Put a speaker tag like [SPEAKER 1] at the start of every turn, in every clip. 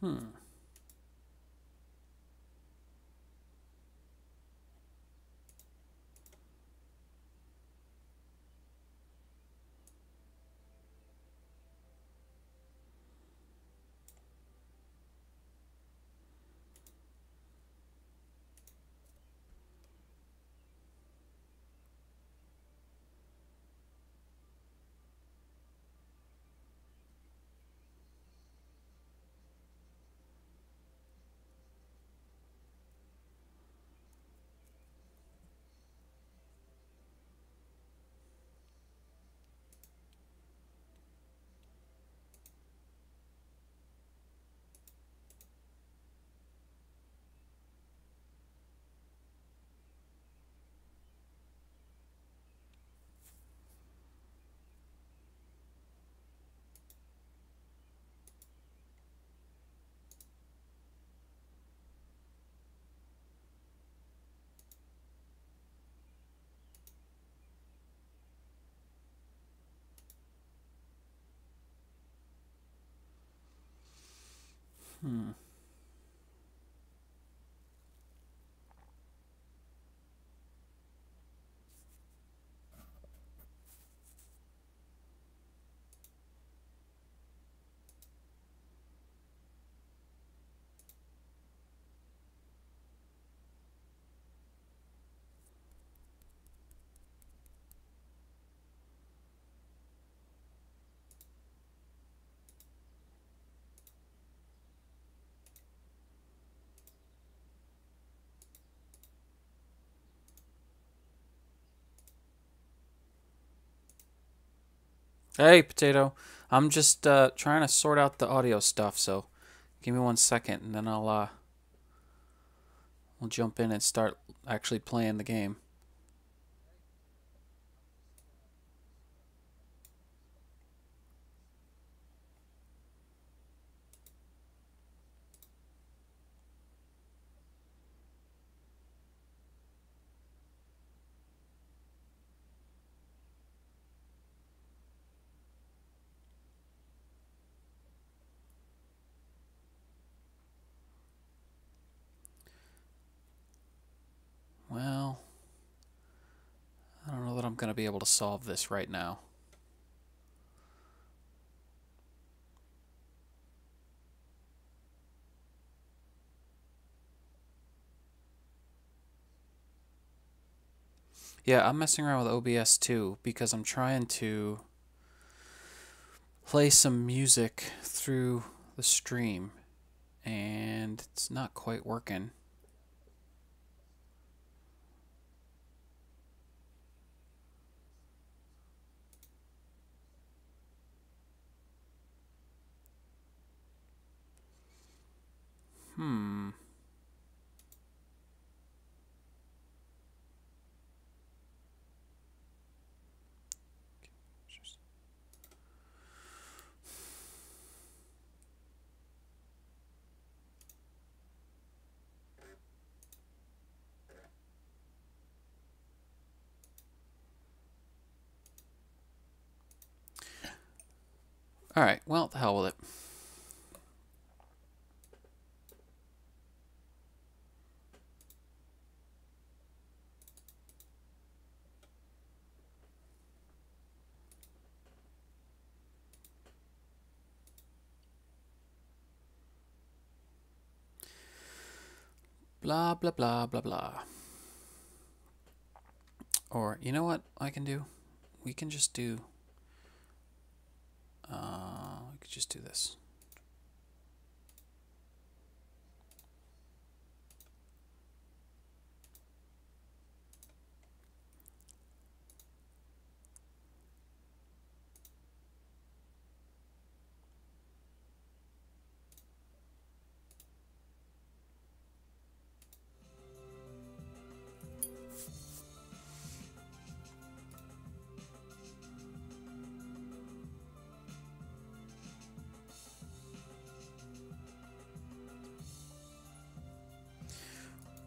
[SPEAKER 1] Hmm. Hmm. Hey, Potato. I'm just trying to sort out the audio stuff, so give me 1 second, and then we'll jump in and start actually playing the game. Well, I don't know that I'm going to be able to solve this right now. Yeah, I'm messing around with OBS too because I'm trying to play some music through the stream, and it's not quite working. Hmm. All right, well, the hell with it. Blah, blah, blah, blah, blah. Or, you know what I can do? We can just do... we could just do this.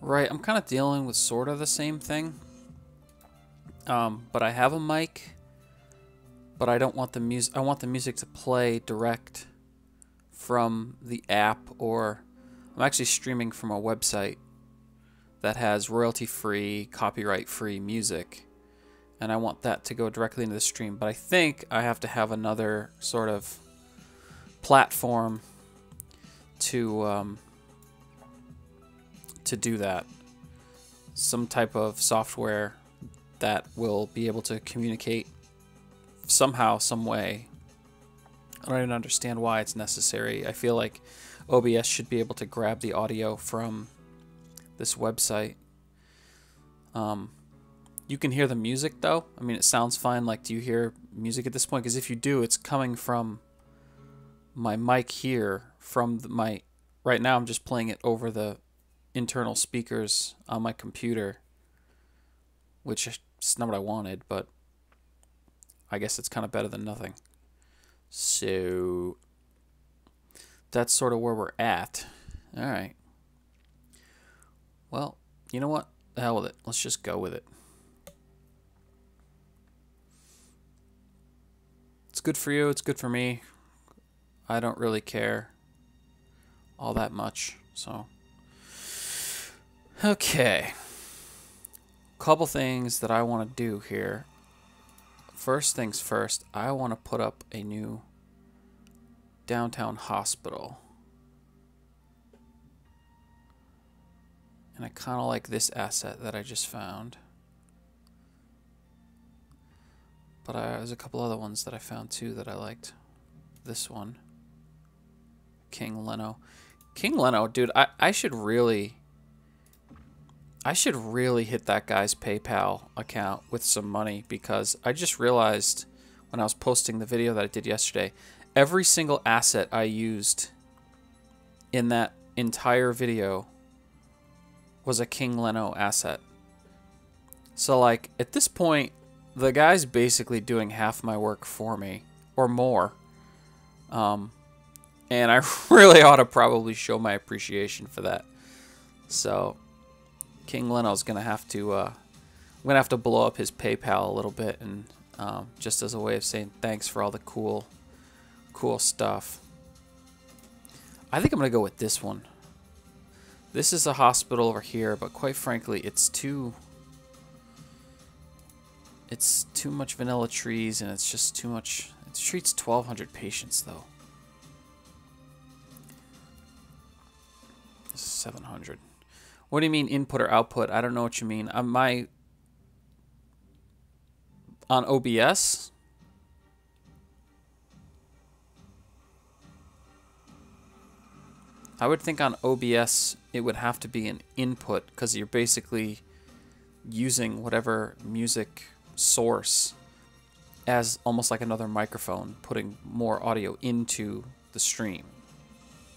[SPEAKER 1] Right, I'm kind of dealing with sort of the same thing. But I have a mic, but I don't want the music. I want the music to play direct from the app, or I'm actually streaming from a website that has royalty-free, copyright-free music, and I want that to go directly into the stream. But I think I have to have another sort of platform to do that. Some type of software that will be able to communicate somehow, some way. I don't even understand why it's necessary. I feel like OBS should be able to grab the audio from this website. You can hear the music though. I mean, it sounds fine. Like, do you hear music at this point? Because if you do, it's coming from my mic here. Right now I'm just playing it over the internal speakers on my computer, which is not what I wanted, but I guess it's kind of better than nothing. So that's sort of where we're at. All right. Well, you know what? The hell with it. Let's just go with it. It's good for you. It's good for me. I don't really care all that much. So, okay. Couple things that I want to do here. First things first, I want to put up a new downtown hospital. And I kind of like this asset that I just found. But there's a couple other ones that I found too that I liked. This one. King Leno. King Leno, dude, I should really hit that guy's PayPal account with some money, because I just realized when I was posting the video that I did yesterday, every single asset I used in that entire video was a King Leno asset. So, like, at this point, the guy's basically doing half my work for me, or more. And I really ought to probably show my appreciation for that. So, King Leno's gonna have to, I'm gonna have to blow up his PayPal a little bit, and just as a way of saying thanks for all the cool stuff. I think I'm gonna go with this one. This is a hospital over here, but quite frankly, it's too much vanilla trees, and it's just too much. It treats 1,200 patients though. This is 700. What do you mean input or output? I don't know what you mean. On OBS? I would think on OBS it would have to be an input, because you're basically using whatever music source as almost like another microphone, putting more audio into the stream.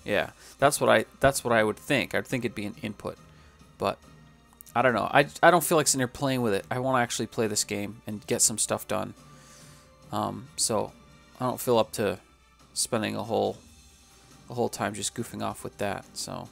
[SPEAKER 1] Yeah, that's what I would think. I'd think it'd be an input, but I don't know. I don't feel like sitting here playing with it. I want to actually play this game and get some stuff done. So I don't feel up to spending a whole time just goofing off with that. So.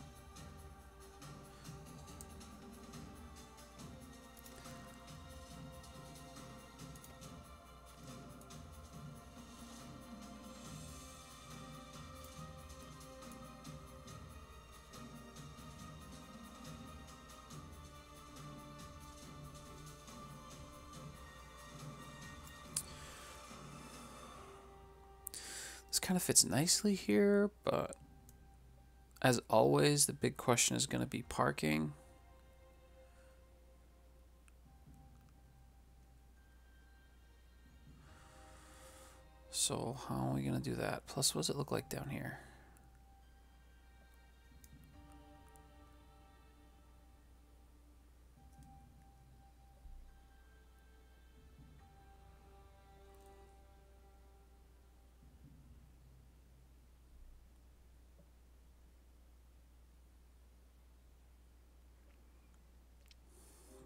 [SPEAKER 1] This kind of fits nicely here, but as always, the big question is going to be parking. So how are we going to do that? Plus, what does it look like down here?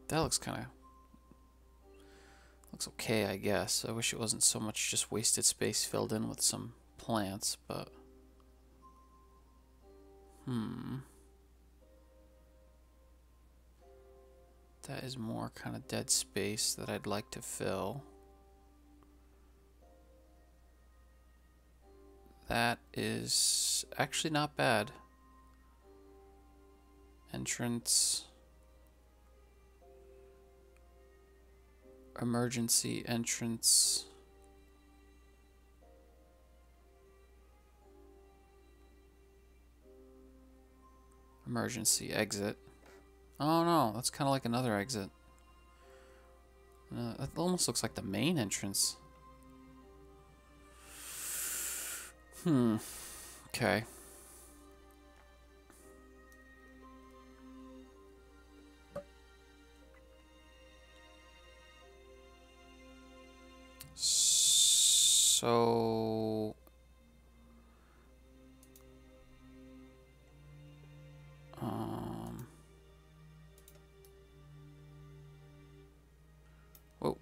[SPEAKER 1] That looks okay, I guess. I wish it wasn't so much just wasted space filled in with some plants, but that is more kind of dead space that I'd like to fill. That is is actually not bad. Entrance. Emergency entrance. Emergency exit. Oh no, that's kind of like another exit. That almost looks like the main entrance. Okay. So... Whoa.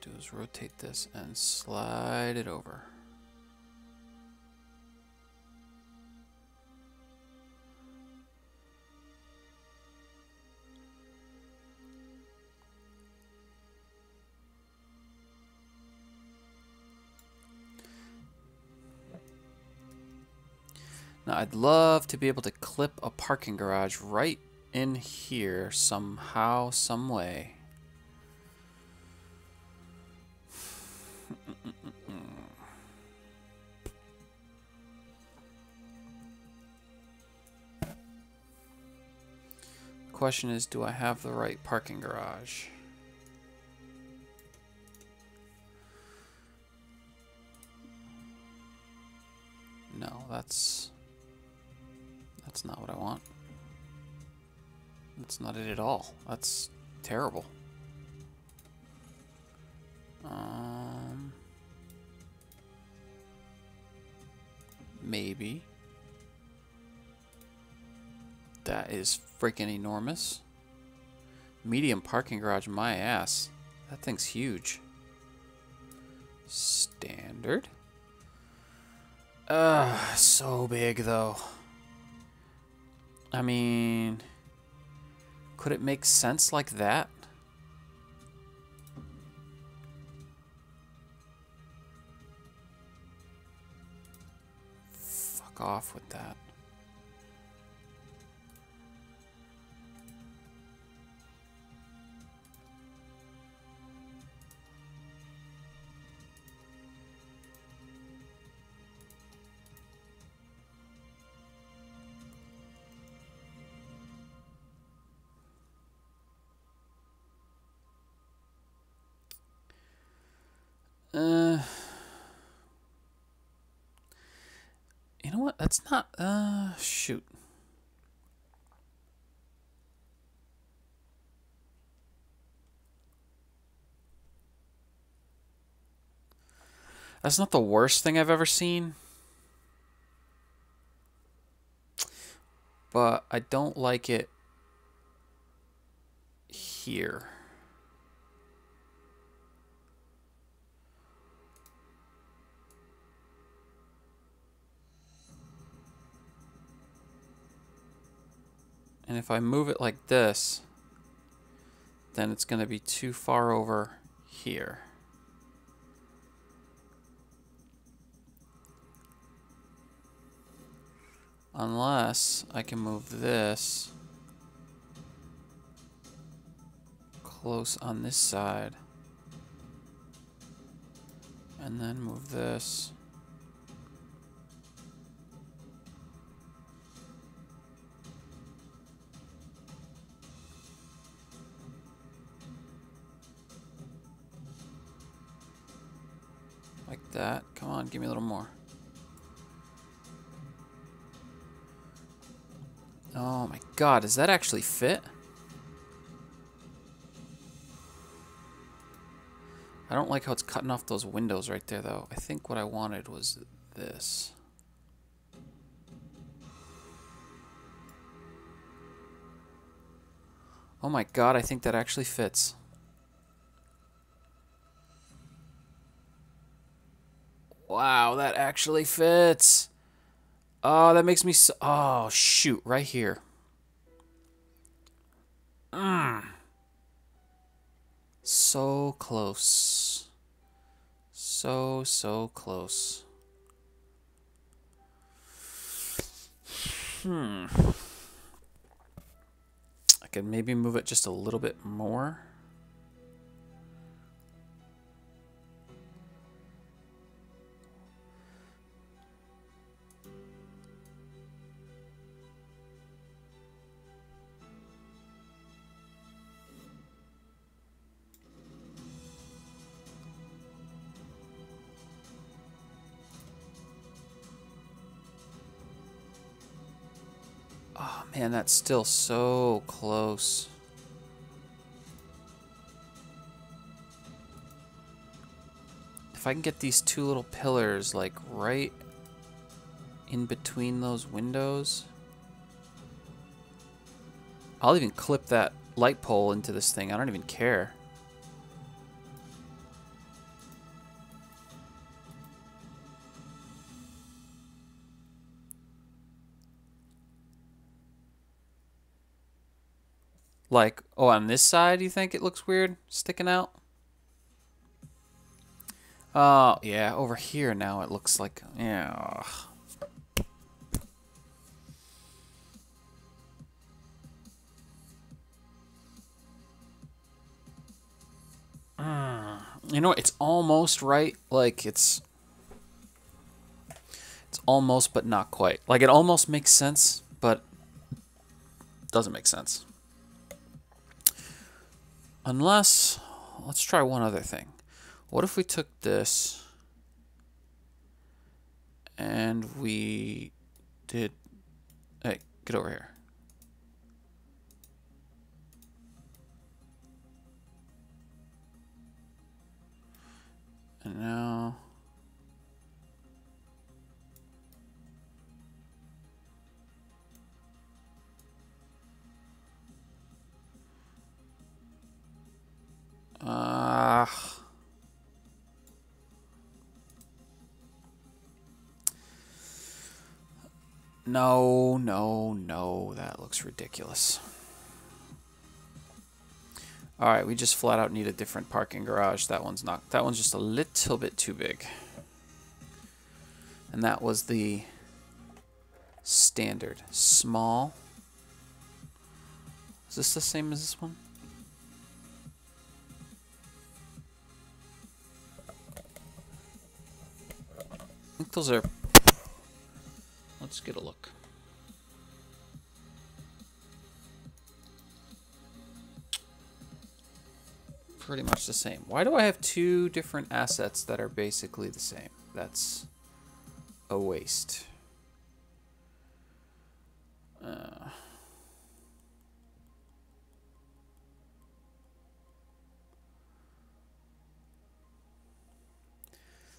[SPEAKER 1] Do is rotate this and slide it over. Now I'd love to be able to clip a parking garage right in here somehow, some way. The question is, do I have the right parking garage? No, that's not what I want. That's not it at all. That's terrible. Maybe. That is freaking enormous. Medium parking garage, my ass. That thing's huge. Standard. So big though. I mean, could it make sense like that? Fuck off with that. You know what? That's not, shoot. That's not the worst thing I've ever seen. But I don't like it here. And if I move it like this, then it's going to be too far over here. Unless I can move this close on this side. And then move this. Like that. Come on, give me a little more. Oh my god, does that actually fit? I don't like how it's cutting off those windows right there, though. I think what I wanted was this. Oh my god, I think that actually fits. Wow, that actually fits. Oh, that makes me so... Oh, shoot, right here. So close. So close. I could maybe move it just a little bit more. Oh man, that's still so close. If I can get these two little pillars like right in between those windows, I'll even clip that light pole into this thing. I don't even care. Like, oh, on this side, you think it looks weird sticking out? Oh, yeah, over here now it looks like, yeah. You know, it's almost right. Like, it's almost, but not quite. Like, it almost makes sense, but doesn't make sense. Unless, let's try one other thing. What if we took this and we did... Hey, get over here. And now... No, that looks ridiculous. All right, we just flat out need a different parking garage. That one's just a little bit too big. And that was the standard. Small. Is this the same as this one? I think those are... Let's get a look. Pretty much the same. Why do I have two different assets that are basically the same? That's a waste.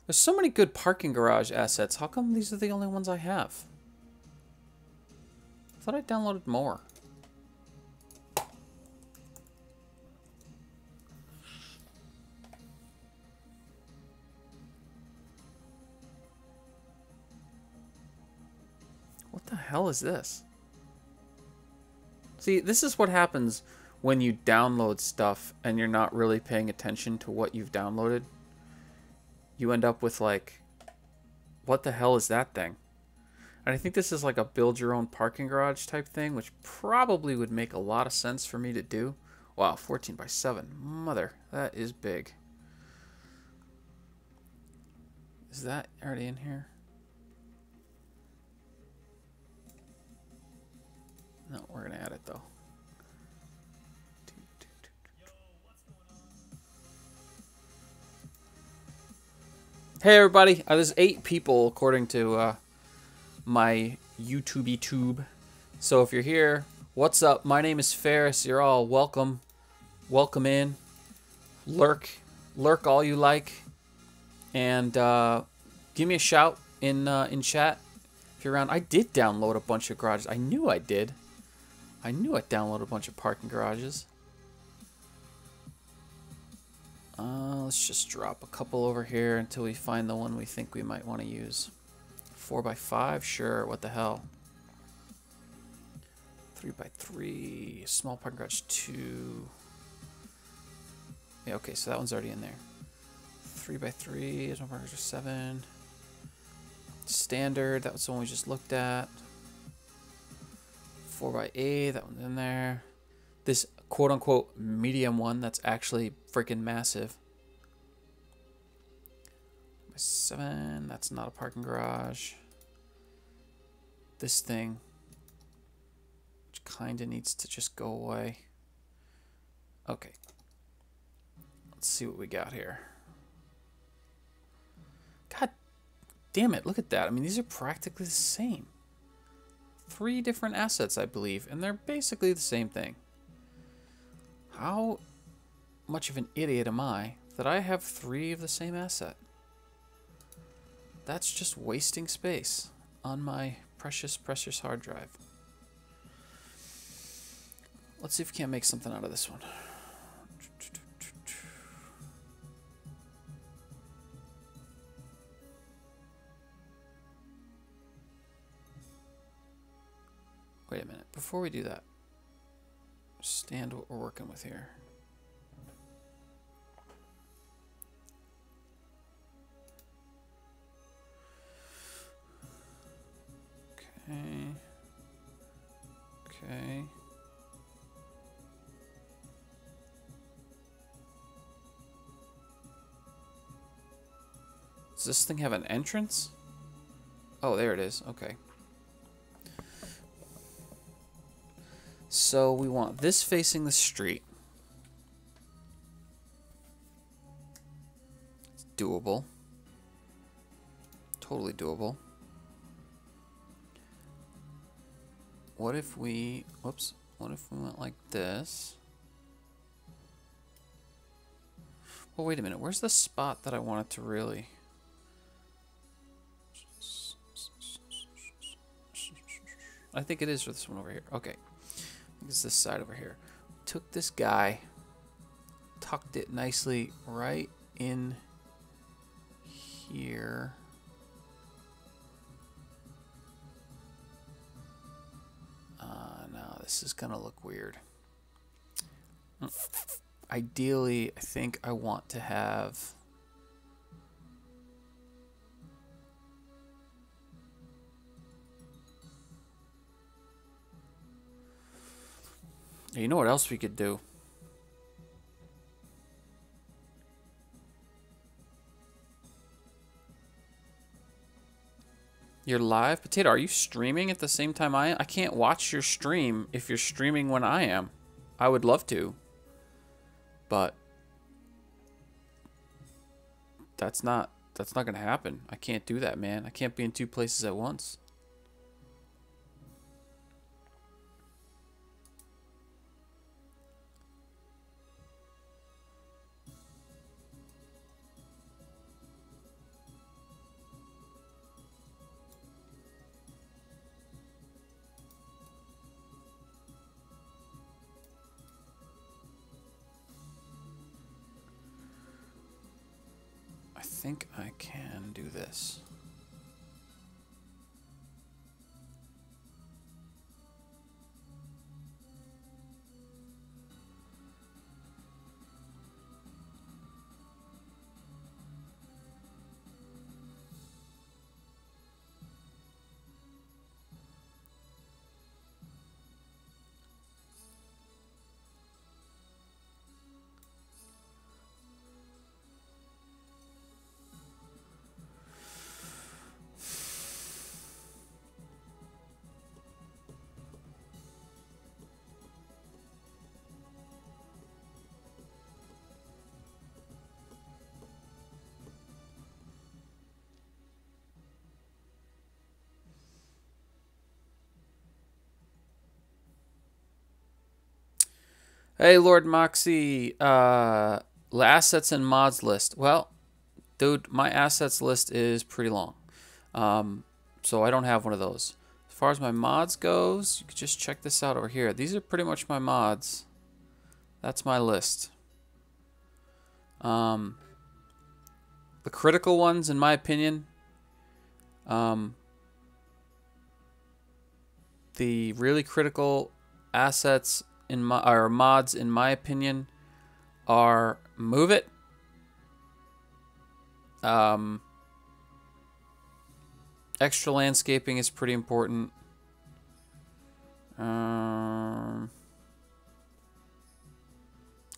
[SPEAKER 1] There's so many good parking garage assets. How come these are the only ones I have? I thought I downloaded more. What the hell is this? See, this is what happens when you download stuff and you're not really paying attention to what you've downloaded. You end up with like, what the hell is that thing? And I think this is like a build your own parking garage type thing, which probably would make a lot of sense for me to do. Wow, 14 by 7. Mother, that is big. Is that already in here? No, we're going to add it though. Hey everybody, there's 8 people according to my YouTube tube. So if you're here, what's up? My name is Ferris. You're all welcome. Welcome in. Lurk all you like. And give me a shout in chat if you're around. I did download a bunch of garages. I knew I did. I knew I'd download a bunch of parking garages. Let's just drop a couple over here until we find the one we think we might want to use. 4x5, sure, what the hell. 3x3, small parking garage 2. Yeah, okay, so that one's already in there. 3x3. There's no markers are 7. Standard. That was the one we just looked at. 4x8. That one's in there. This quote-unquote medium one that's actually freaking massive. 7. That's not a parking garage. This thing, which kind of needs to just go away. Okay. Let's see what we got here. God damn it, look at that. I mean, these are practically the same. 3 different assets, I believe, and they're basically the same thing. How much of an idiot am I that I have 3 of the same asset? That's just wasting space on my precious, precious hard drive. Let's see if we can't make something out of this one. Wait a minute. Before we do that, understand what we're working with here. Okay. Does this thing have an entrance? Oh, there it is. Okay. So we want this facing the street. It's doable. Totally doable. What if we, whoops, what if we went like this? Well, wait a minute. Where's the spot that I wanted to really? I think it is for this one over here. Okay. I think it's this side over here. Took this guy, tucked it nicely right in here. No, this is gonna look weird. Ideally, I think I want to have you know what else we could do? You're live? Potato, are you streaming at the same time I am? I can't watch your stream if you're streaming when I am. I would love to. But that's not gonna happen. I can't do that, man. I can't be in 2 places at once. I think I can do this. Hey, Lord Moxie. Assets and mods list. Well, dude, my assets list is pretty long. So I don't have one of those. As far as my mods goes, you can just check this out over here. These are pretty much my mods. That's my list. The critical ones, in my opinion, the really critical assets in my or mods, in my opinion, are Move It, Extra landscaping is pretty important.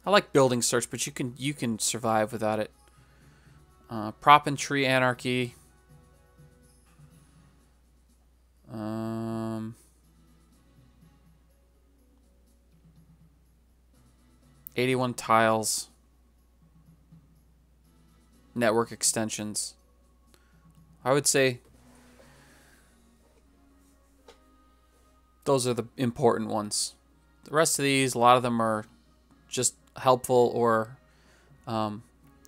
[SPEAKER 1] I like building search, but you can survive without it. Prop and tree anarchy. 81 tiles. Network extensions. I would say those are the important ones. The rest of these, a lot of them are just helpful or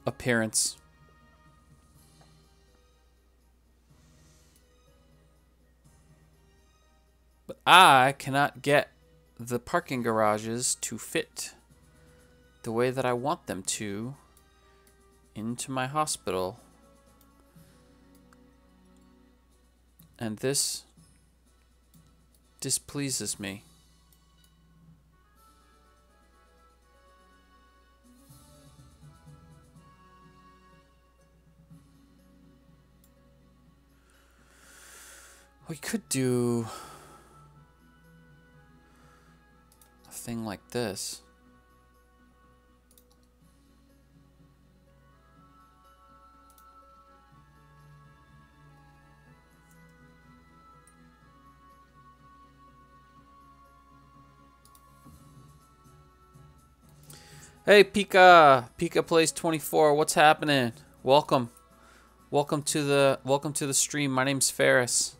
[SPEAKER 1] appearance. But I cannot get the parking garages to fit the way that I want them to into my hospital. And this displeases me. We could do a thing like this. Hey Pika, Pika plays 24. What's happening? Welcome. Welcome to the stream. My name's Ferris.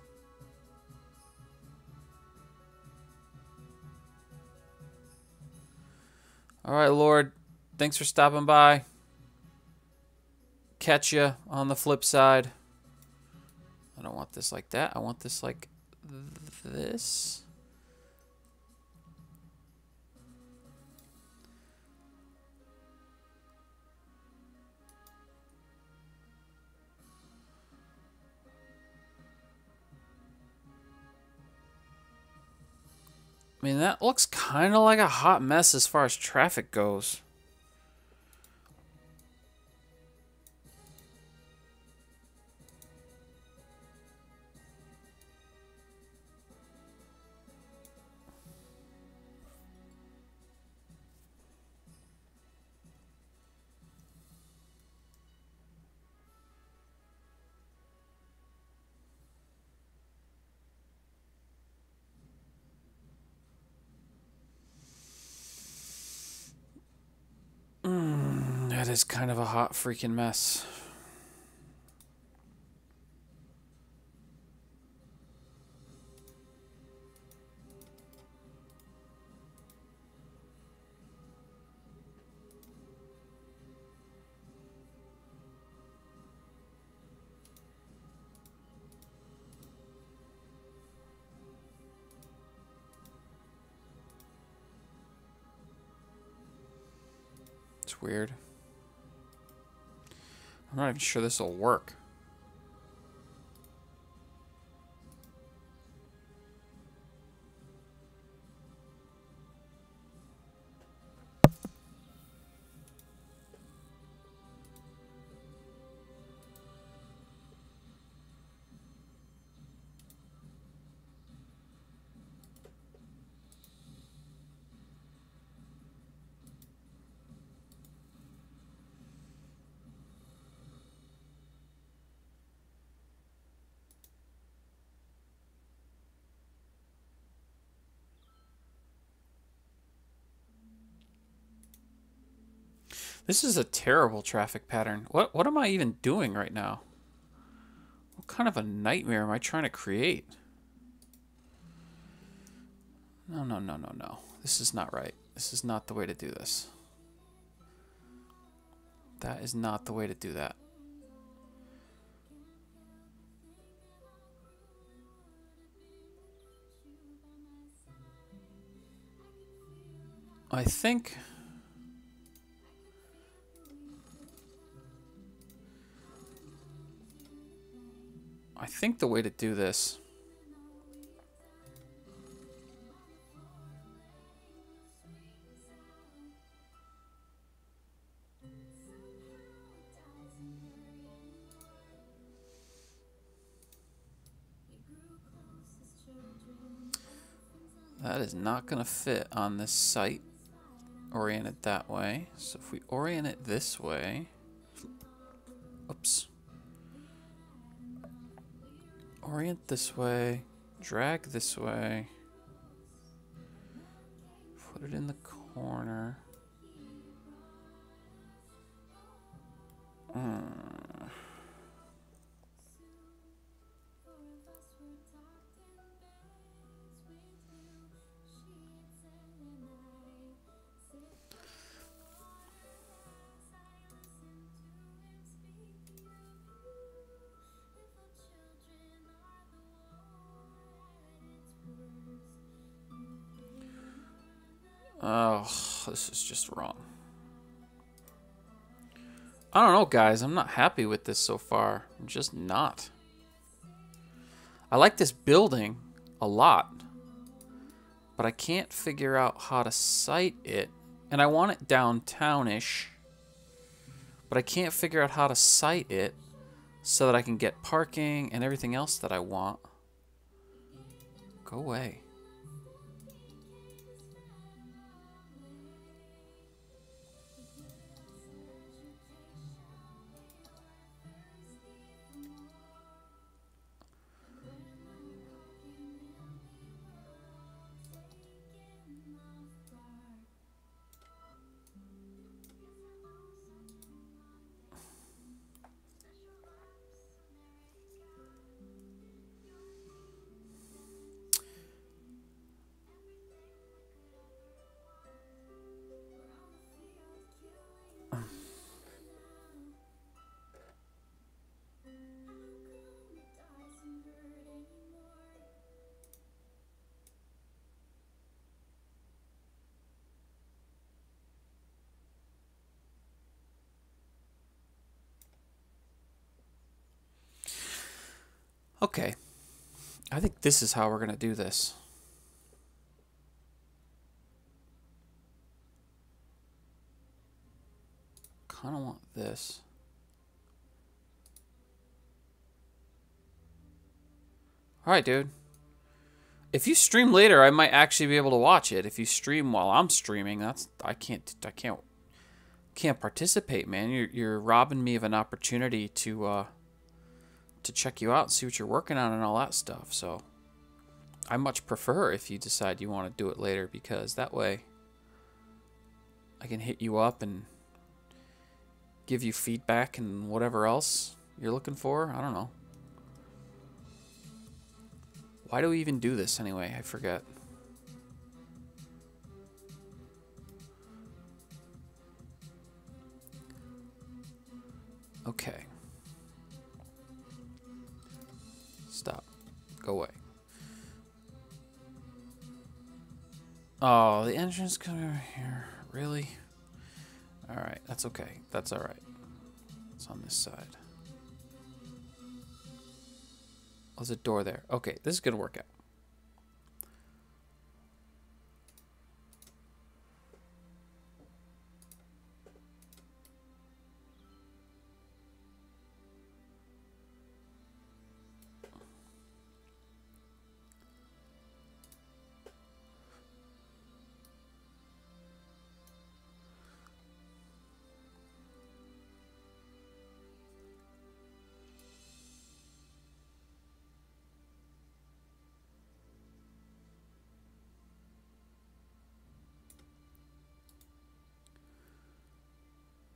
[SPEAKER 1] All right, Lord. Thanks for stopping by. Catch ya on the flip side. I don't want this like that. I want this like this. I mean, that looks kind of like a hot mess as far as traffic goes. That is kind of a hot freaking mess. It's weird. I'm not even sure this will work. This is a terrible traffic pattern. What am I even doing right now? What kind of a nightmare am I trying to create? No, no, no, no, no. This is not right. This is not the way to do this. That is not the way to do that. I think the way to do this That is not going to fit on this site. Orient it that way. So if we orient it this way... Oops. Orient this way. Drag this way. Put it in the corner. Oh, this is just wrong. I don't know, guys. I'm not happy with this so far. I'm just not. I like this building a lot, but I can't figure out how to site it. And I want it downtown-ish, but I can't figure out how to site it so that I can get parking and everything else that I want. Go away. Okay. I think this is how we're going to do this. Kind of want this. Alright, dude. If you stream later, I might actually be able to watch it. If you stream while I'm streaming, I can't participate, man. You're robbing me of an opportunity to check you out and see what you're working on and all that stuff. So I much prefer if you decide you want to do it later, because that way I can hit you up and give you feedback and whatever else you're looking for. I don't know. Why do we even do this anyway? I forget. Okay. Stop. Go away. Oh, the entrance coming over here. Really? Alright, that's okay. That's alright. It's on this side. Oh, there's a door there. Okay, this is going to work out.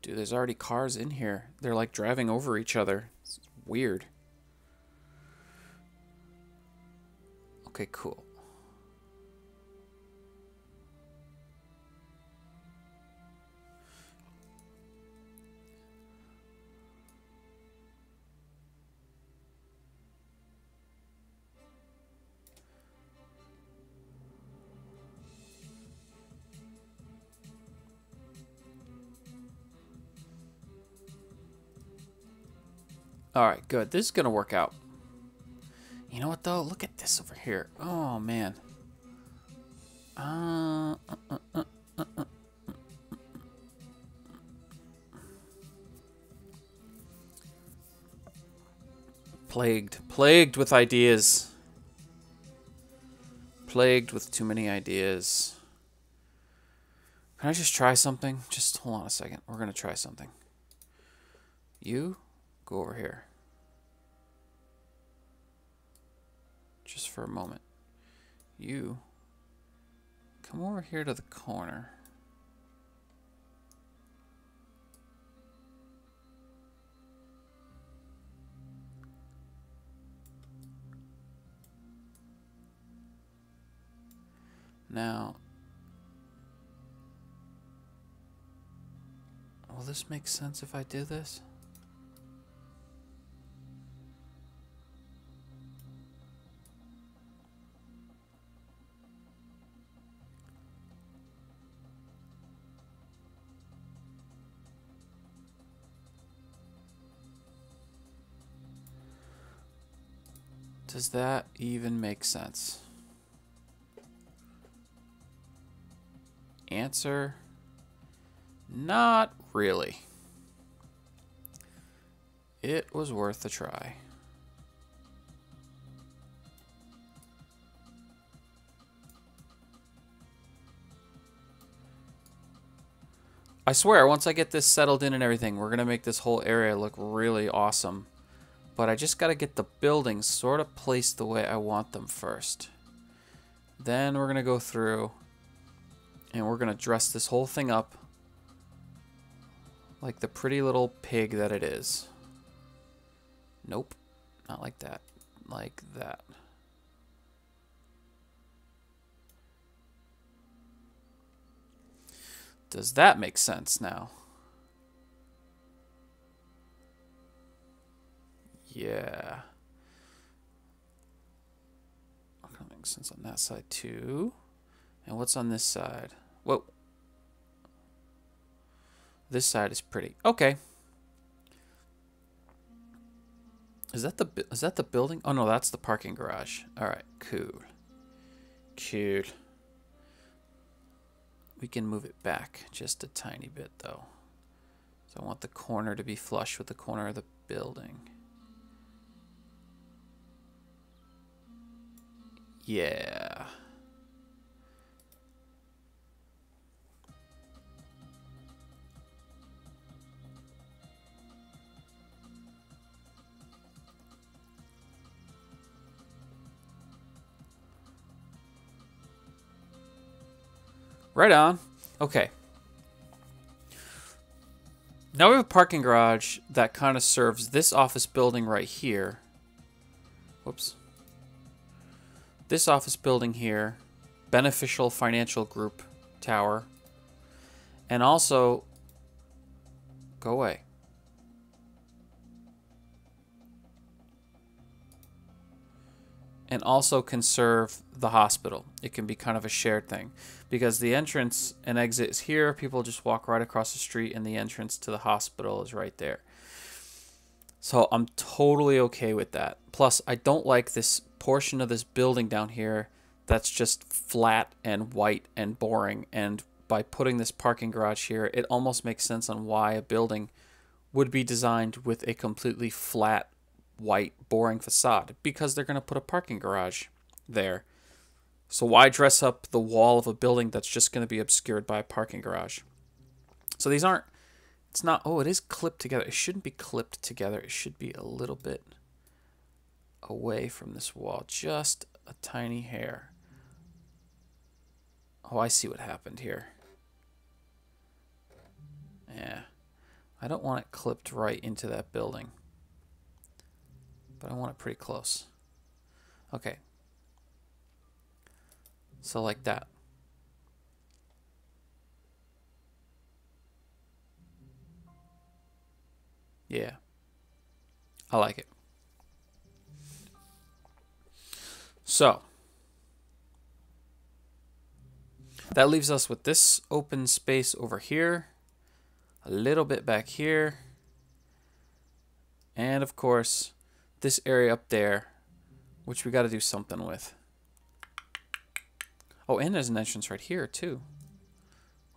[SPEAKER 1] Dude, there's already cars in here. They're like driving over each other. It's weird. Okay, cool. Alright, good. This is going to work out. You know what, though? Look at this over here. Oh, man. Plagued with ideas. Plagued with too many ideas. Can I just try something? Just hold on a second. We're going to try something. You, go over here. Just for a moment. You, come over here to the corner. Now, will this make sense if I do this? Does that even make sense? Answer, not really. It was worth a try. I swear, once I get this settled in and everything, we're going to make this whole area look really awesome. But I just got to get the buildings sort of placed the way I want them first. Then we're going to go through and we're going to dress this whole thing up like the pretty little pig that it is. Nope, not like that. Like that. Does that make sense now? Yeah. That makes sense on that side too. And what's on this side? Whoa. This side is pretty. Okay. Is that the building? Oh no, that's the parking garage. All right, cool. Cool. We can move it back just a tiny bit though. So I want the corner to be flush with the corner of the building. Yeah. Right on. Okay. Now we have a parking garage that kind of serves this office building right here. Whoops. This office building here. Beneficial Financial Group Tower. And also... Go away. And also can serve the hospital. It can be kind of a shared thing. Because the entrance and exit is here. People just walk right across the street and the entrance to the hospital is right there. So I'm totally okay with that. Plus, I don't like this portion of this building down here that's just flat and white and boring. And by putting this parking garage here, it almost makes sense on why a building would be designed with a completely flat, white, boring facade. Because they're going to put a parking garage there. So why dress up the wall of a building that's just going to be obscured by a parking garage? So these aren't, it's not, oh, it is clipped together. It shouldn't be clipped together. It should be a little bit away from this wall. Just a tiny hair. Oh, I see what happened here. Yeah. I don't want it clipped right into that building. But I want it pretty close. Okay. So like that. Yeah. I like it. So. That leaves us with this open space over here. A little bit back here. And of course, this area up there, which we got to do something with. Oh, and there's an entrance right here, too.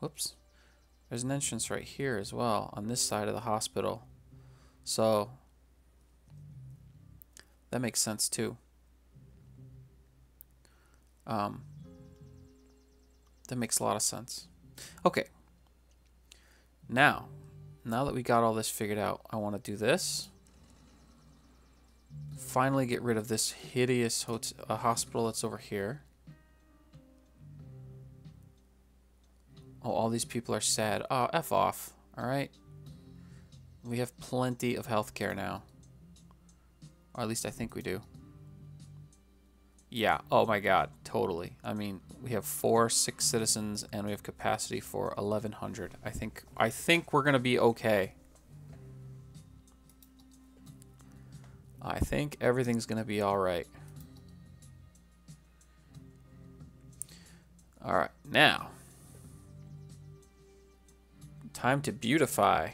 [SPEAKER 1] Whoops. There's an entrance right here as well, on this side of the hospital. So, that makes sense, too. Um, that makes a lot of sense. Okay. Now that we got all this figured out, I want to do this. Finally get rid of this hideous hospital that's over here. Oh, all these people are sad. Oh, F off. Alright. We have plenty of healthcare now. Or at least I think we do. Yeah. Oh my god. Totally. I mean, we have 6 citizens and we have capacity for 1,100. I think we're going to be okay. I think everything's going to be alright. Alright. Now. Time to beautify.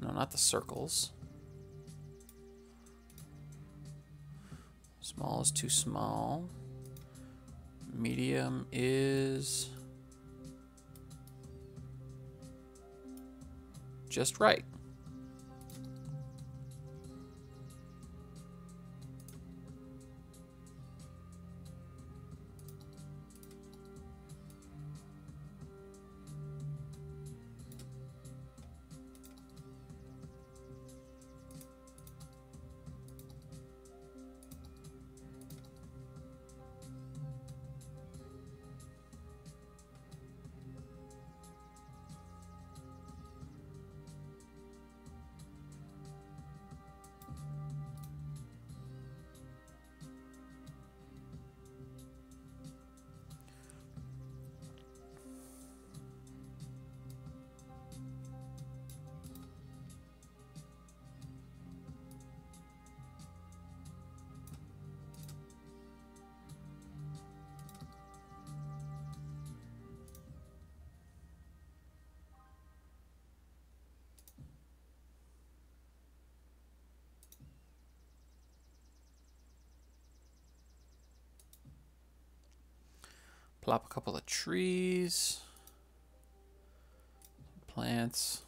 [SPEAKER 1] No, not the circles. Small is too small. Medium is just right. Plop a couple of trees. Plants.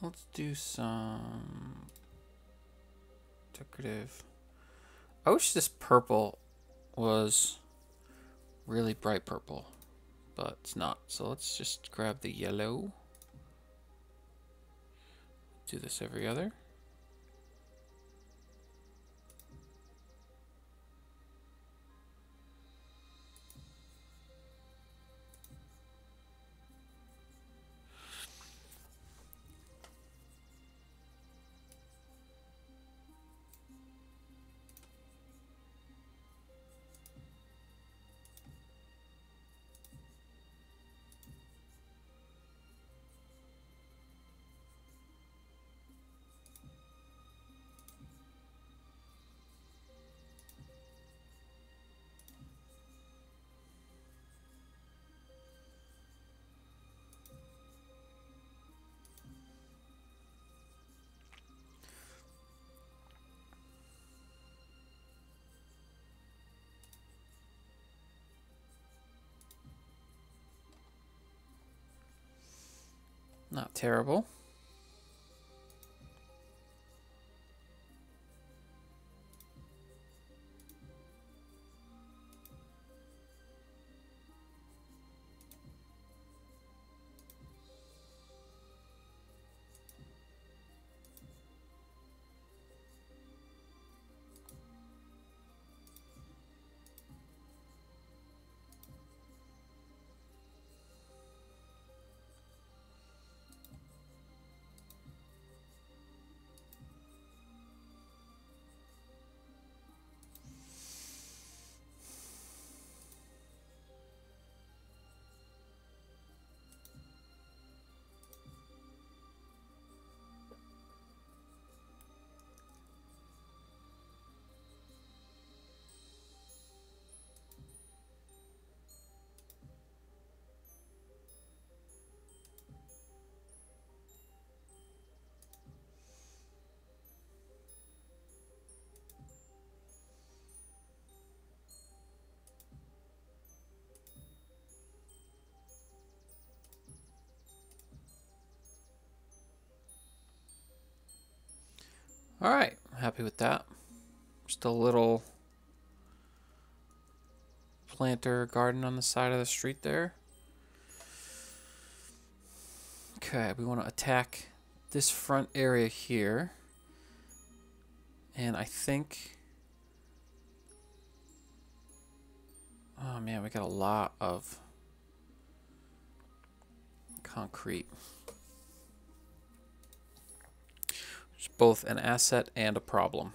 [SPEAKER 1] Let's do some decorative. I wish this purple was really bright purple, but it's not. So let's just grab the yellow. Do this every other. Not terrible. Alright, happy with that. Just a little planter garden on the side of the street there. Okay, we want to attack this front area here. And I think... Oh man, we got a lot of concrete. It's both an asset and a problem.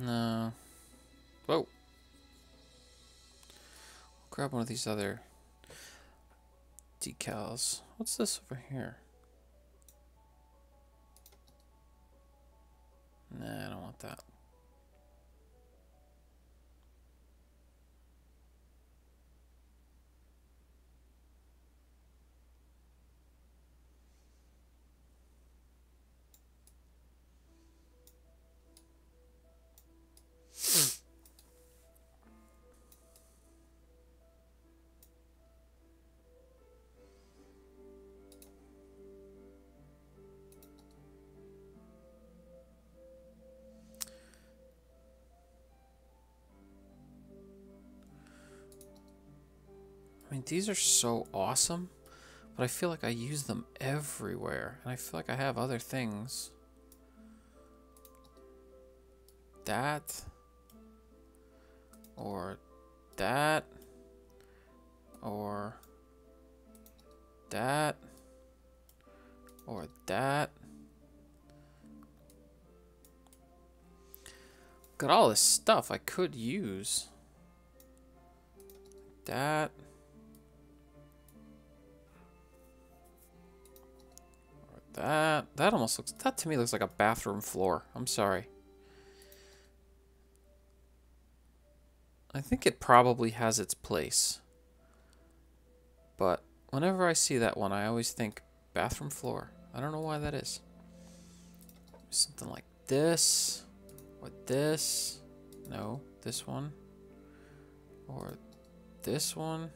[SPEAKER 1] No. Whoa. Grab one of these other decals. What's this over here? Nah, I don't want that. I mean, these are so awesome, but I feel like I use them everywhere, and I feel like I have other things. That, or that, or that, or that. Got all this stuff I could use. That. That almost looks, that to me looks like a bathroom floor. I'm sorry. I think it probably has its place. But whenever I see that one, I always think bathroom floor. I don't know why that is. Something like this. Or this. No, this one. Or this one.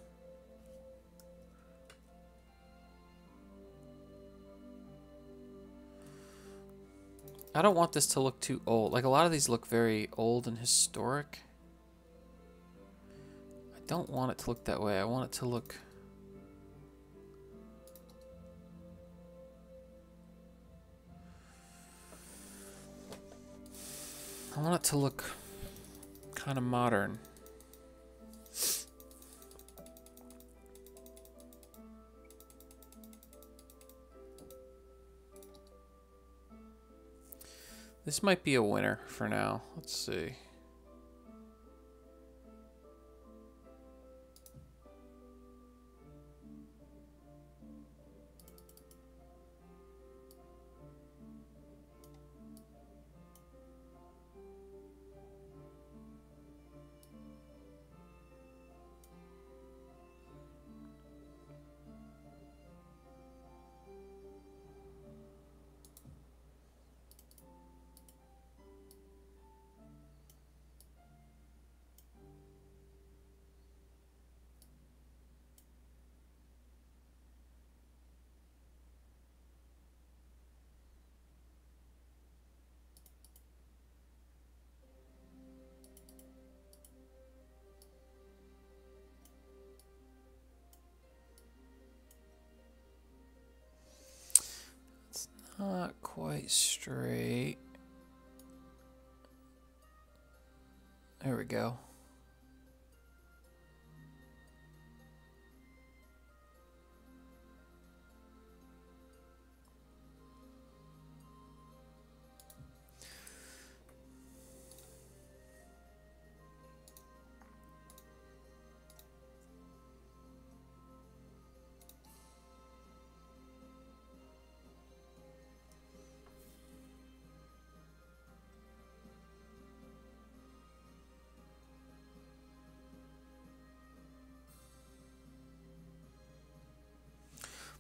[SPEAKER 1] I don't want this to look too old. Like, a lot of these look very old and historic. I don't want it to look that way. I want it to look... I want it to look kind of modern. This might be a winner for now. Let's see. Not quite straight. There we go.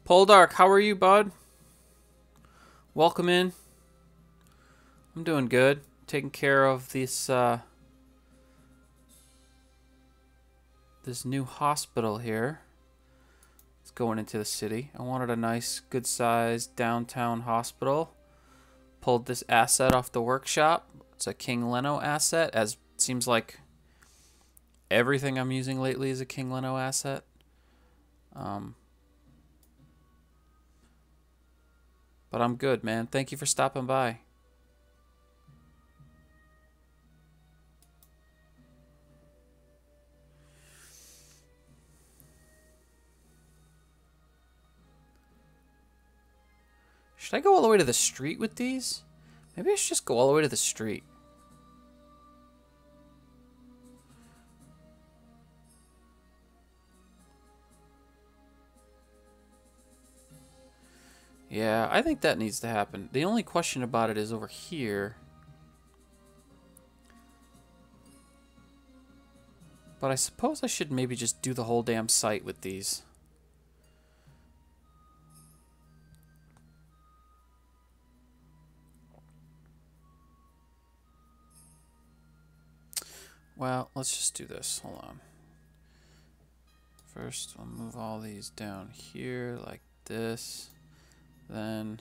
[SPEAKER 1] Poldark, how are you, bud? Welcome in. I'm doing good. Taking care of this this new hospital here. It's going into the city. I wanted a nice, good-sized downtown hospital. Pulled this asset off the workshop. It's a King Leno asset, as it seems like everything I'm using lately is a King Leno asset. But I'm good, man. Thank you for stopping by. Should I go all the way to the street with these? Maybe I should just go all the way to the street. Yeah, I think that needs to happen. The only question about it is over here. But I suppose I should maybe just do the whole damn site with these. Well, let's just do this. Hold on. First, I'll move all these down here like this. Then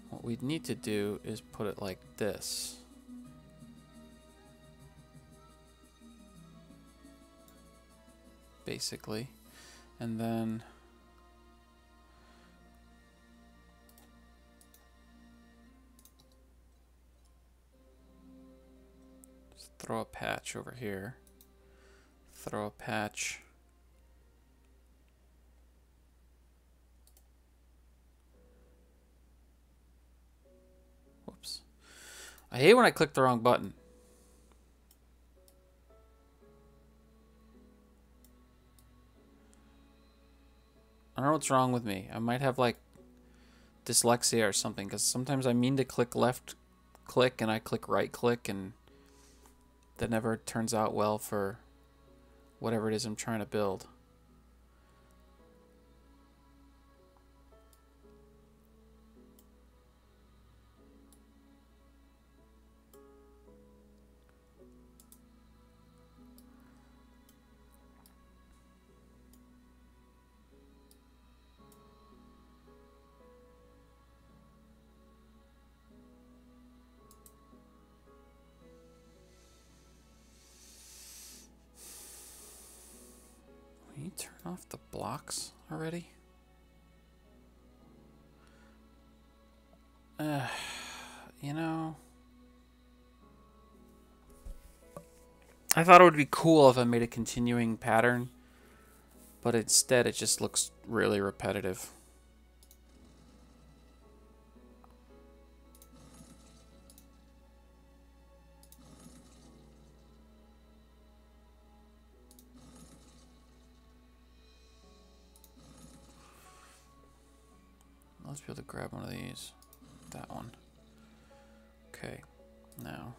[SPEAKER 1] what we'd need to do is put it like this. Basically. And then just throw a patch over here. Throw a patch whoops. I hate when I click the wrong button. I don't know what's wrong with me. I might have like dyslexia or something, because sometimes I mean to click left click and I click right click, and that never turns out well for whatever it is I'm trying to build. Can you turn off the blocks already? You know, I thought it would be cool if I made a continuing pattern, but instead it just looks really repetitive. Let's be able to grab one of these. That one. Okay, now.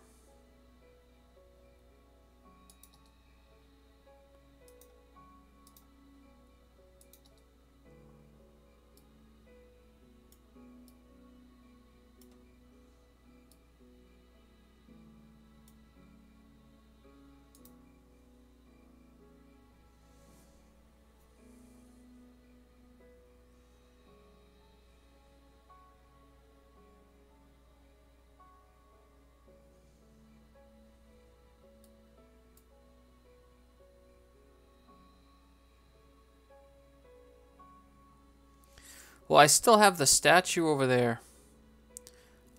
[SPEAKER 1] Well, I still have the statue over there.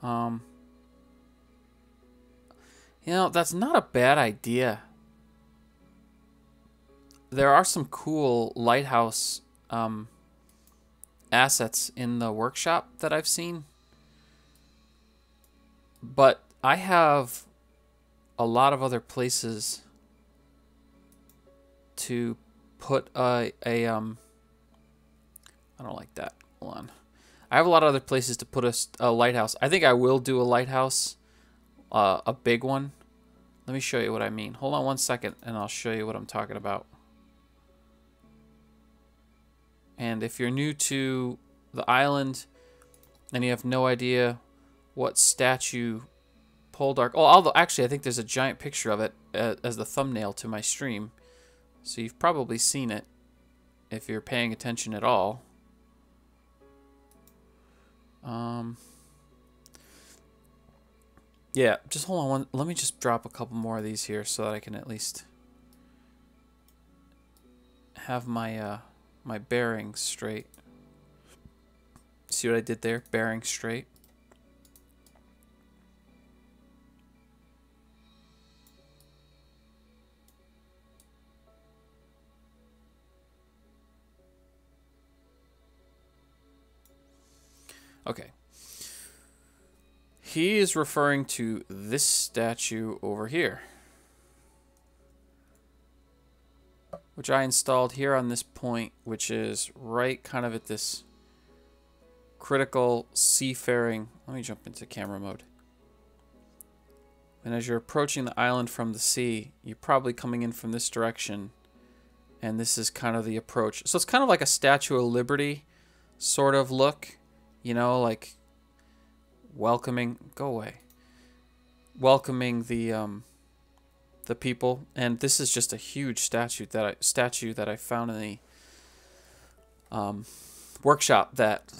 [SPEAKER 1] You know, that's not a bad idea. There are some cool lighthouse assets in the workshop that I've seen. But I have a lot of other places to put I don't like that. Hold on. I have a lot of other places to put a lighthouse. I think I will do a lighthouse, a big one. Let me show you what I mean. Hold on 1 second, and I'll show you what I'm talking about. And if you're new to the island and you have no idea what statue Poldark... Oh, actually, I think there's a giant picture of it as the thumbnail to my stream. So you've probably seen it if you're paying attention at all. Yeah, just hold on let me just drop a couple more of these here so that I can at least have my my bearings straight. See what I did there? Bearings straight. Okay. He is referring to this statue over here, which I installed here on this point, which is right kind of at this critical seafaring. Let me jump into camera mode. And as you're approaching the island from the sea, you're probably coming in from this direction, and this is kind of the approach. So it's kind of like a Statue of Liberty sort of look, you know, like welcoming, go away, welcoming the people. And this is just a huge statue that I found in the workshop that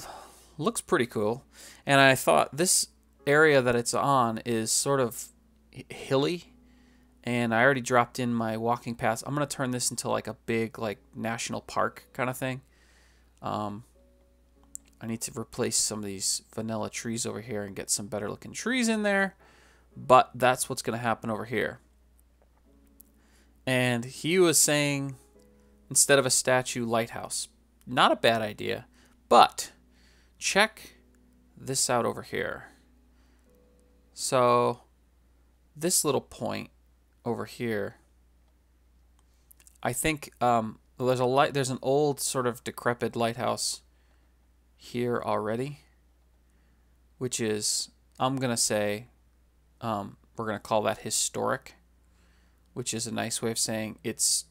[SPEAKER 1] looks pretty cool. And I thought this area that it's on is sort of hilly, and I already dropped in my walking paths. I'm gonna turn this into like a big like national park kind of thing. I need to replace some of these vanilla trees over here and get some better looking trees in there. But that's what's going to happen over here. And he was saying, instead of a statue, lighthouse. Not a bad idea. But check this out over here. So this little point over here, I think there's an old sort of decrepit lighthouse here already, which is, I'm gonna say, we're gonna call that historic, which is a nice way of saying it's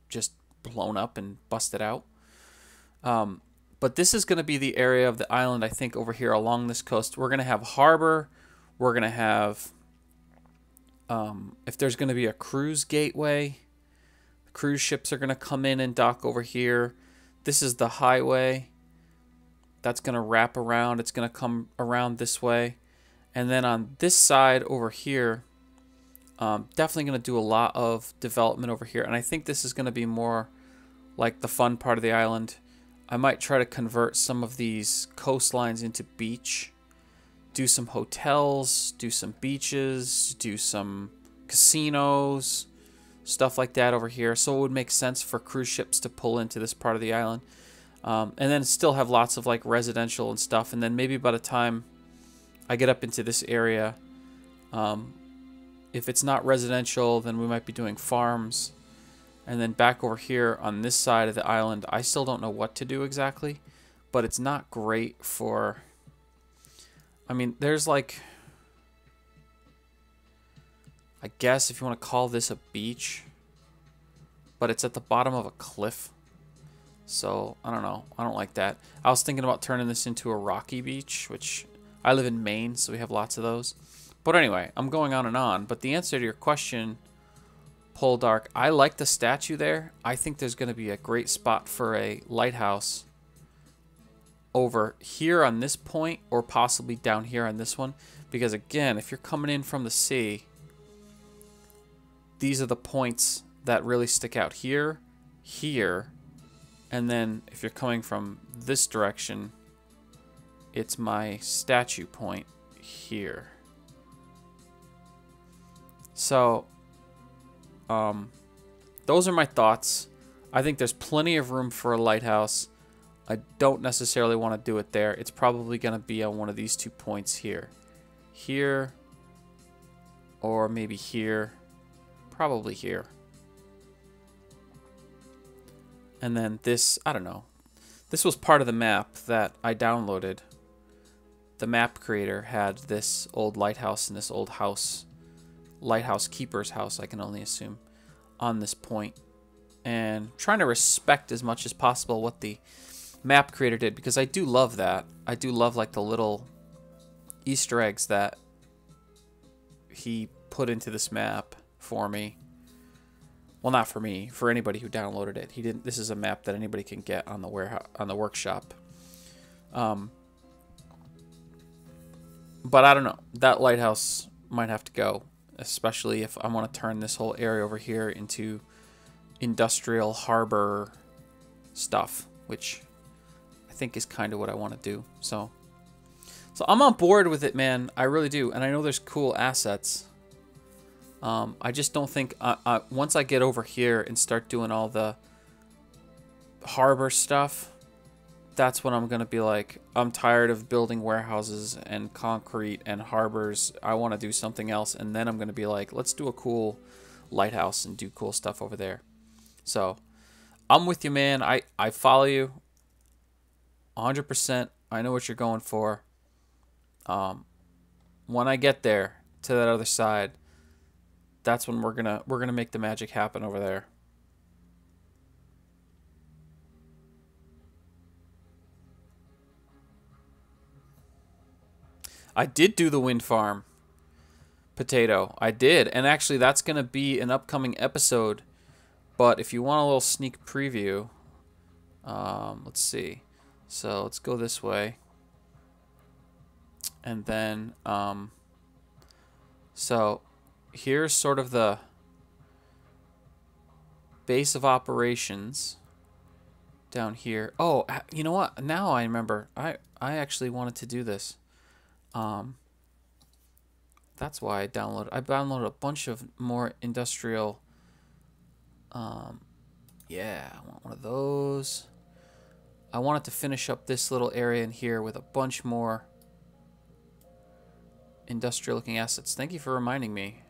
[SPEAKER 1] just blown up and busted out. But this is gonna be the area of the island, I think, over here along this coast. We're gonna have harbor. We're gonna have, if there's gonna be a cruise gateway, cruise ships are gonna come in and dock over here. This is the highway. That's going to wrap around. It's going to come around this way. And then on this side over here, definitely going to do a lot of development over here. And I think this is going to be more like the fun part of the island. I might try to convert some of these coastlines into beach. Do some hotels, do some beaches, do some casinos, stuff like that over here. So it would make sense for cruise ships to pull into this part of the island. And then still have lots of like residential and stuff. And then maybe by the time I get up into this area, if it's not residential, then we might be doing farms. And then back over here on this side of the island, I still don't know what to do exactly, but it's not great for, I mean, there's like, I guess if you want to call this a beach, but it's at the bottom of a cliff. So, I don't know. I don't like that. I was thinking about turning this into a rocky beach, which I live in Maine, so we have lots of those. But anyway, I'm going on and on. But the answer to your question, Poldark, I like the statue there. I think there's going to be a great spot for a lighthouse over here on this point, or possibly down here on this one. Because again, if you're coming in from the sea, these are the points that really stick out here, here, and then if you're coming from this direction, it's my statue point here. So, those are my thoughts. I think there's plenty of room for a lighthouse. I don't necessarily want to do it there. It's probably going to be on one of these 2 points here. Here, or maybe here. Probably here. And then this, I don't know. This was part of the map that I downloaded. The map creator had this old lighthouse and this old house, lighthouse keeper's house, I can only assume, on this point. And trying to respect as much as possible what the map creator did, because I do love that. I do love like the little Easter eggs that he put into this map for me. Well, not for me, for anybody who downloaded it. He didn't. This is a map that anybody can get on the warehouse, on the workshop. But I don't know. That lighthouse might have to go, especially if I want to turn this whole area over here into industrial harbor stuff, which I think is kind of what I want to do. So I'm on board with it, man. I really do, and I know there's cool assets. I just don't think once I get over here and start doing all the harbor stuff, that's when I'm gonna be like, I'm tired of building warehouses and concrete and harbors. I want to do something else, and then I'm gonna be like, let's do a cool lighthouse and do cool stuff over there. So I'm with you, man. I follow you 100%. I know what you're going for. When I get there to that other side, that's when we're gonna make the magic happen over there. I did do the wind farm, Potato. I did, and actually that's gonna be an upcoming episode. But if you want a little sneak preview, let's see. So let's go this way, and then so here's sort of the base of operations down here. Oh, you know what? Now I remember. I actually wanted to do this. That's why I downloaded a bunch of more industrial. Yeah, I want one of those. I wanted to finish up this little area in here with a bunch more industrial looking assets. Thank you for reminding me.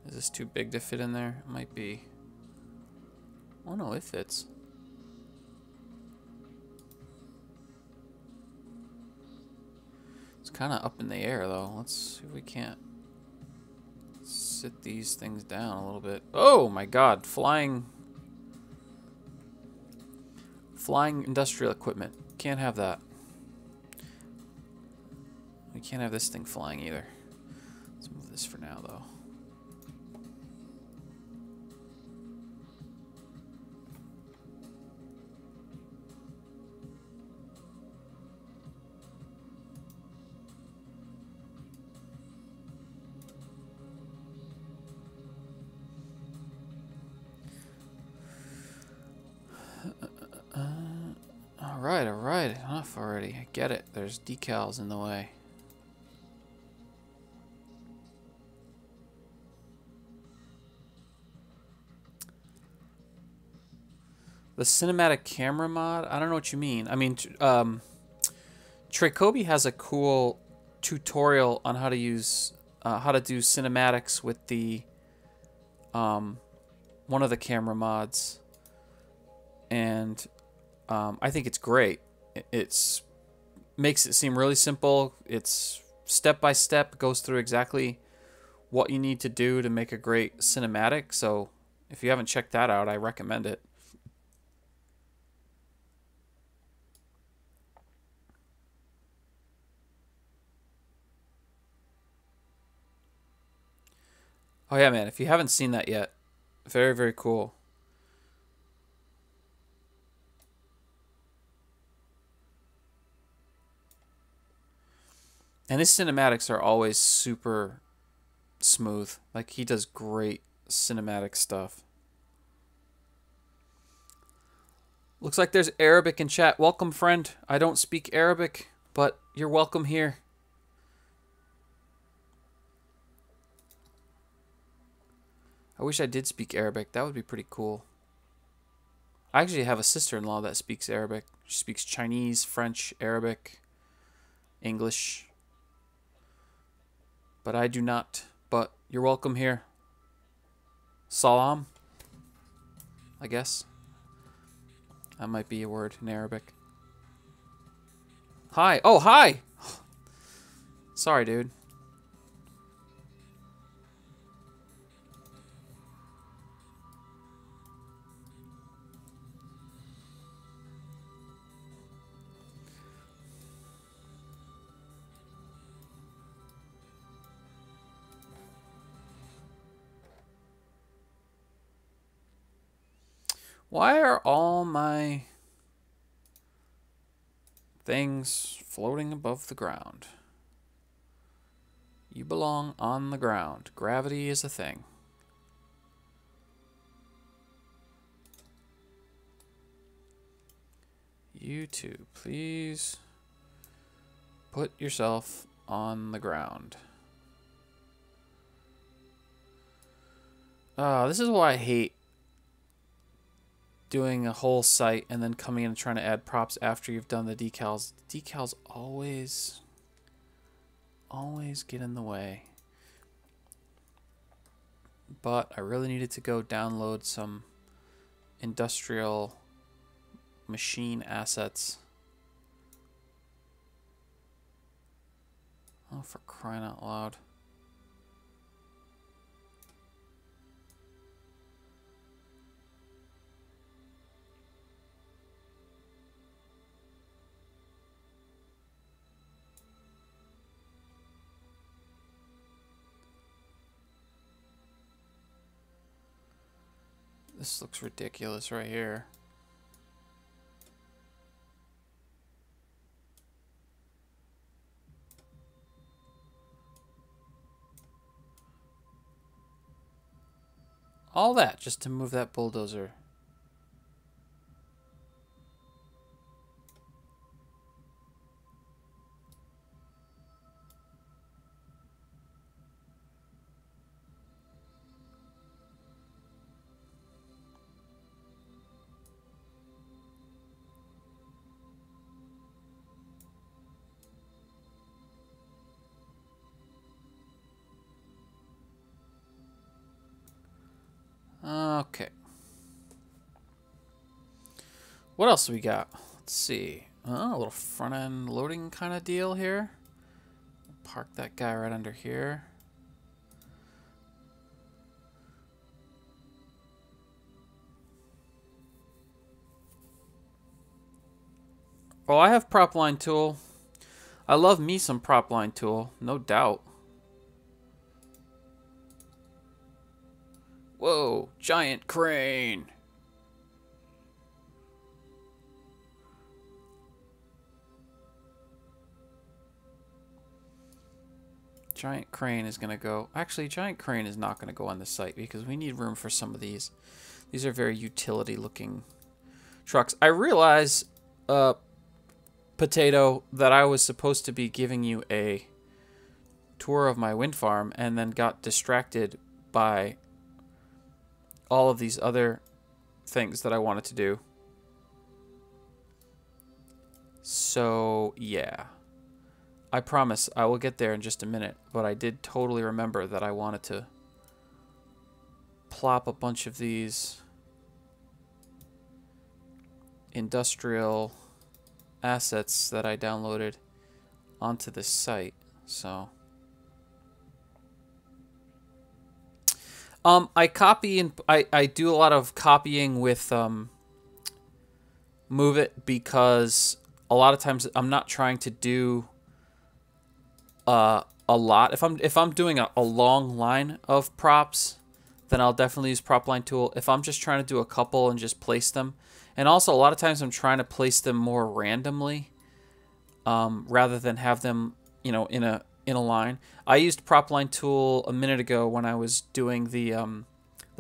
[SPEAKER 1] Is this too big to fit in there? It might be. Oh no, it fits. It's kind of up in the air though. Let's see if we can't sit these things down a little bit. Oh my god, flying industrial equipment. Can't have that. We can't have this thing flying either. Let's move this for now though. Alright, enough already. I get it. There's decals in the way. The cinematic camera mod? I don't know what you mean. I mean, Treycoby has a cool tutorial on how to use, how to do cinematics with the, one of the camera mods. And I think it's great. It's makes it seem really simple. It's step by step, goes through exactly what you need to do to make a great cinematic. So if you haven't checked that out, I recommend it. Oh yeah, man, if you haven't seen that yet, very, very cool. And his cinematics are always super smooth. Like, he does great cinematic stuff. Looks like there's Arabic in chat. Welcome, friend. I don't speak Arabic, but you're welcome here. I wish I did speak Arabic. That would be pretty cool. I actually have a sister-in-law that speaks Arabic. She speaks Chinese, French, Arabic, English. But I do not. But you're welcome here. Salam, I guess. That might be a word in Arabic. Hi. Oh, hi! Sorry, dude. Why are all my things floating above the ground? You belong on the ground. Gravity is a thing. You two, please put yourself on the ground. This is why I hate doing a whole site and then coming in and trying to add props after you've done the decals. The decals always get in the way. But I really needed to go download some industrial machine assets. Oh, for crying out loud. This looks ridiculous right here. All that just to move that bulldozer. Okay. What else do we got? Let's see. A little front end loading kind of deal here. Park that guy right under here. Oh, I have prop line tool. I love me some prop line tool, no doubt. Whoa, giant crane. Giant crane is going to go... Actually, giant crane is not going to go on this site because we need room for some of these. These are very utility-looking trucks. I realize, Potato, that I was supposed to be giving you a tour of my wind farm and then got distracted by all of these other things that I wanted to do. So, yeah. I promise I will get there in just a minute, but I did totally remember that I wanted to plop a bunch of these industrial assets that I downloaded onto this site. So I copy and I do a lot of copying with Move It because a lot of times I'm not trying to do a lot. If I'm doing a long line of props, then I'll definitely use prop line tool. If I'm just trying to do a couple and just place them, and also a lot of times I'm trying to place them more randomly, rather than have them in a line. I used prop line tool a minute ago when I was doing the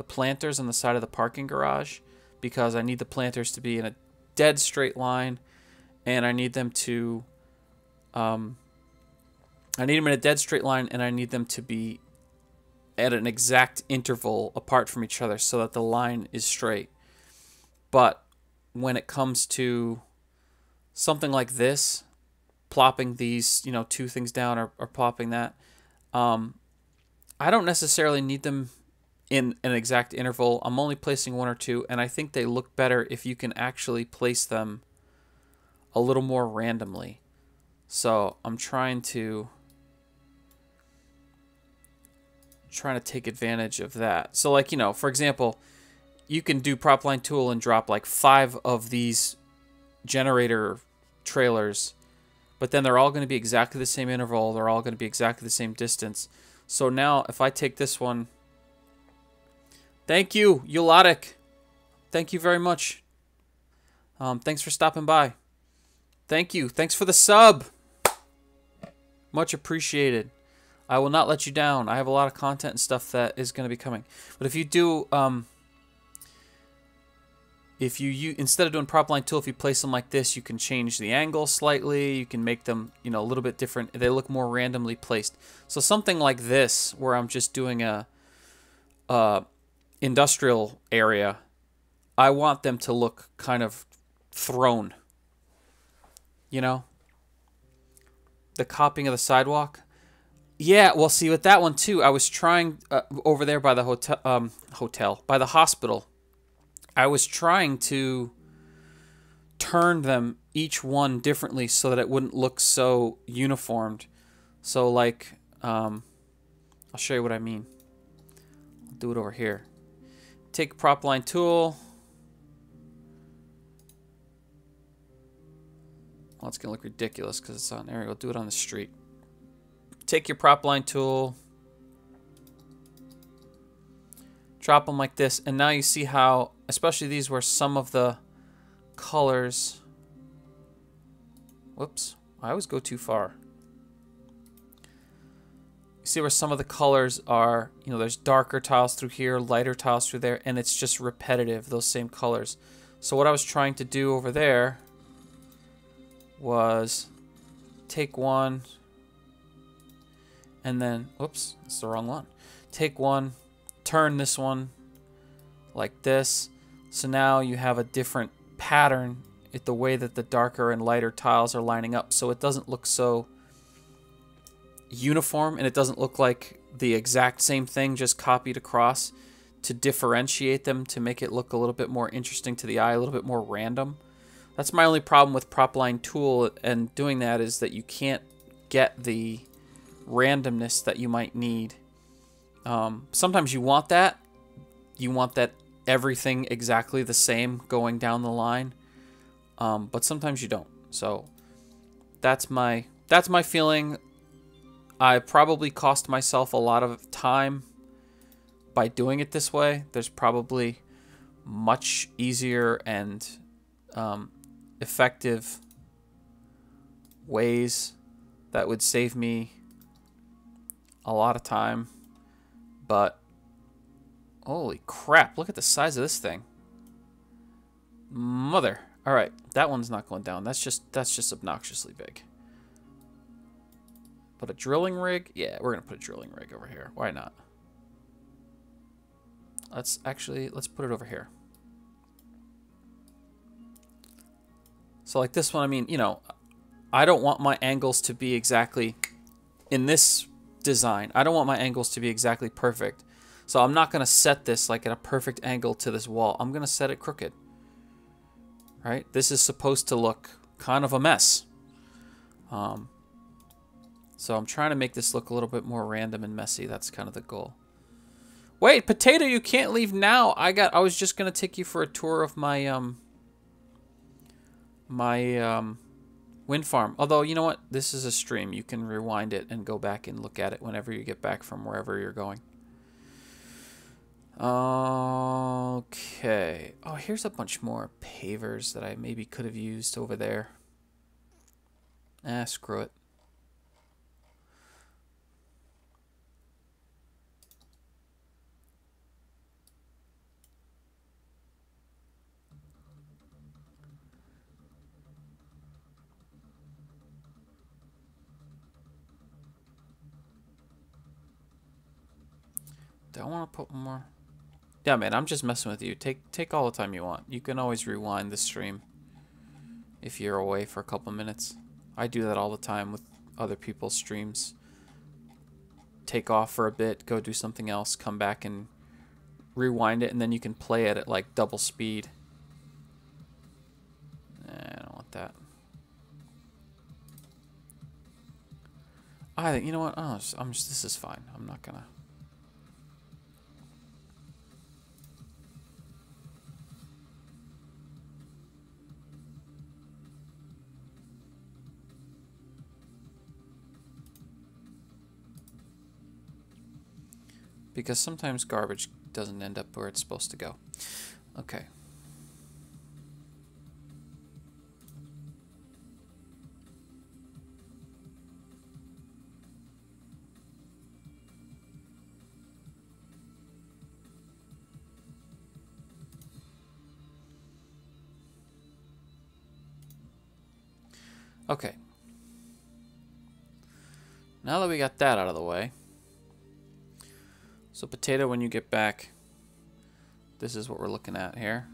[SPEAKER 1] planters on the side of the parking garage, because I need the planters to be in a dead straight line, and I need them to I need them in a dead straight line, and I need them to be at an exact interval apart from each other so that the line is straight. But when it comes to something like this, plopping these, two things down, or plopping that, I don't necessarily need them in an exact interval. I'm only placing one or two, and I think they look better if you can actually place them a little more randomly. So I'm trying to take advantage of that. So like, for example, you can do prop line tool and drop like 5 of these generator trailers, but then they're all going to be exactly the same interval. They're all going to be exactly the same distance. So now if I take this one, thank you, Eulatic. Thank you very much. Thanks for stopping by. Thank you. Thanks for the sub. Much appreciated. I will not let you down. I have a lot of content and stuff that is going to be coming. But if you do, if you instead of doing prop line tool, if you place them like this, you can change the angle slightly. You can make them, a little bit different. They look more randomly placed. So something like this, where I'm just doing a industrial area, I want them to look kind of thrown. The copying of the sidewalk. Yeah, well, see, with that one, too, I was trying, over there by the by the hospital, I was trying to turn them, each one, differently so that it wouldn't look so uniformed. So, like, I'll show you what I mean. I'll do it over here. Take prop line tool. Well, it's going to look ridiculous because it's on there. We'll do it on the street. Take your prop line tool, drop them like this, and now you see how, especially these where some of the colors, whoops, I always go too far. You see where some of the colors are, there's darker tiles through here, lighter tiles through there, and it's just repetitive, those same colors. So what I was trying to do over there was take one, and then, whoops, it's the wrong one. Take one, turn this one like this. So now you have a different pattern at the way that the darker and lighter tiles are lining up. So it doesn't look so uniform, and it doesn't look like the exact same thing just copied across, to differentiate them, to make it look a little bit more interesting to the eye, a little bit more random. That's my only problem with prop line tool and doing that, is that you can't get the randomness that you might need. Sometimes you want that. You want that everything exactly the same going down the line. But sometimes you don't. So that's my feeling. I probably cost myself a lot of time by doing it this way. There's probably much easier and effective ways that would save me a lot of time, but holy crap, look at the size of this thing. Mother. All right, that one's not going down. That's just obnoxiously big. But a drilling rig? Yeah, we're going to put a drilling rig over here. Why not? Let's put it over here. So like this one, I mean, I don't want my angles to be exactly in this design. I don't want my angles to be exactly perfect. So I'm not going to set this like at a perfect angle to this wall. I'm going to set it crooked. Right? This is supposed to look kind of a mess. So I'm trying to make this look a little bit more random and messy. That's kind of the goal. Wait, Potato, you can't leave now. I was just going to take you for a tour of my wind farm. Although, you know what? This is a stream. You can rewind it and go back and look at it whenever you get back from wherever you're going. Okay. Oh, here's a bunch more pavers that I maybe could have used over there. Screw it. Do I want to put more? Yeah, man, I'm just messing with you. Take all the time you want. You can always rewind the stream if you're away for a couple minutes. I do that all the time with other people's streams. Take off for a bit, go do something else, come back and rewind it, and then you can play it at like double speed. I don't want that. I think, you know what? Oh, this is fine. I'm not gonna. Because sometimes garbage doesn't end up where it's supposed to go. Okay. Okay. Now that we got that out of the way. So potato, when you get back, this is what we're looking at here.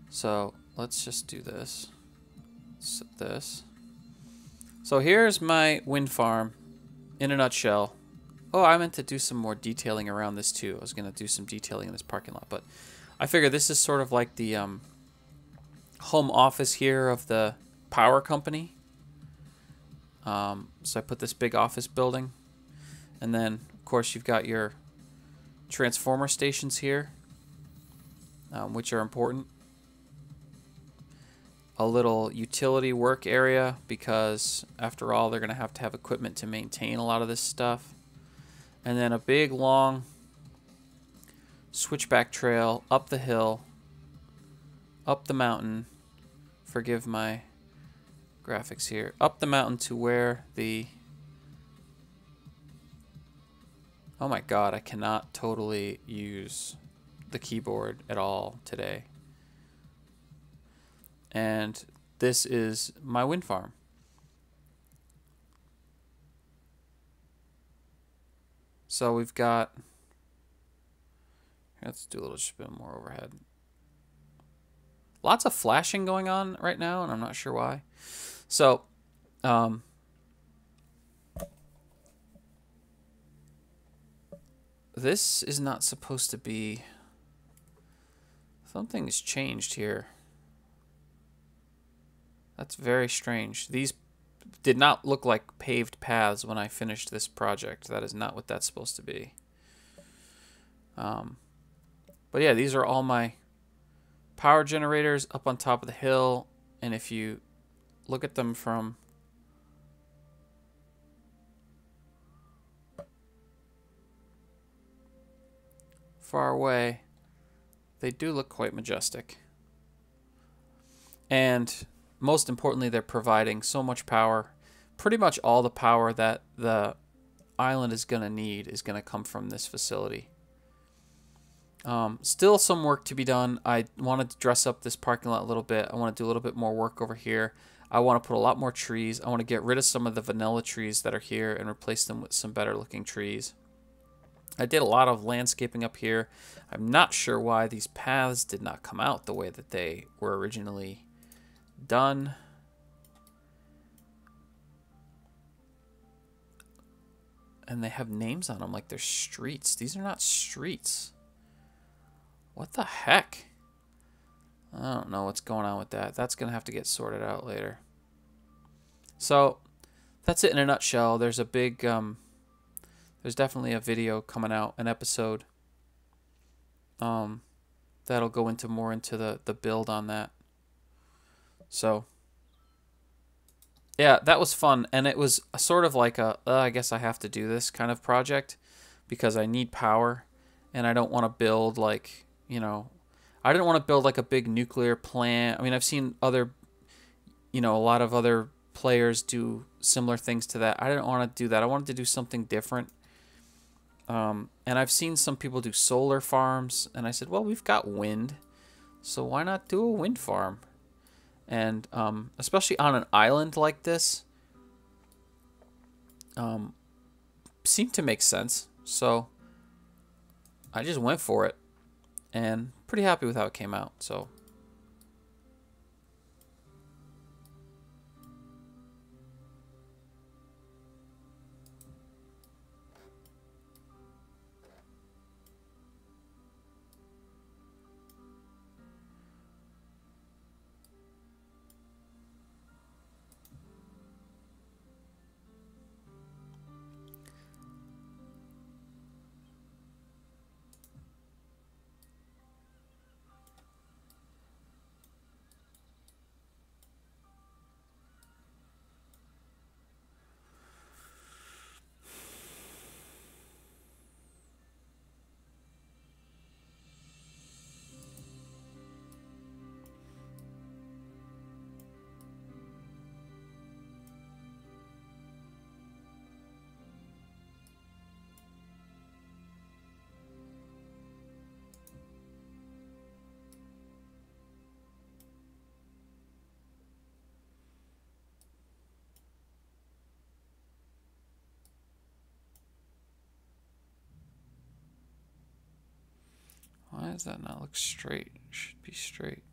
[SPEAKER 1] So let's just do this. Set this. So here's my wind farm in a nutshell. Oh, I meant to do some more detailing around this too. I was going to do some detailing in this parking lot, but I figure this is sort of like the home office here of the power company. So I put this big office building, and then of course you've got your transformer stations here, which are important. A little utility work area, because after all they're going to have equipment to maintain a lot of this stuff. And then a big long switchback trail up the hill, up the mountain. Forgive my graphics here. Up the mountain to where the... Oh my god, I cannot totally use the keyboard at all today. And this is my wind farm. So we've got... Let's do a little just a bit more overhead. Lots of flashing going on right now, and I'm not sure why. So, this is not supposed to be... Something's changed here. That's very strange. These did not look like paved paths when I finished this project. That is not what that's supposed to be. But yeah, these are all my power generators up on top of the hill, and if you look at them from far away, they do look quite majestic. And most importantly, they're providing so much power. Pretty much all the power that the island is going to need is going to come from this facility. Still some work to be done. I wanted to dress up this parking lot a little bit. I want to do a little bit more work over here. I want to put a lot more trees. I want to get rid of some of the vanilla trees that are here and replace them with some better looking trees. I did a lot of landscaping up here. I'm not sure why these paths did not come out the way that they were originally done. And they have names on them like they're streets. These are not streets. What the heck? I don't know what's going on with that. That's going to have to get sorted out later. So, that's it in a nutshell. There's a big, there's definitely a video coming out, an episode. That'll go into more into the build on that. So, yeah, that was fun. And it was sort of like a, I guess I have to do this kind of project because I need power. And I don't want to build like, you know, I didn't want to build like a big nuclear plant. I mean, I've seen other, you know, a lot of other players do similar things to that. I didn't want to do that. I wanted to do something different. And I've seen some people do solar farms. And I said, well, we've got wind. So why not do a wind farm? And especially on an island like this, seemed to make sense. So I just went for it, and pretty happy with how it came out. So why does that not look straight? It should be straight.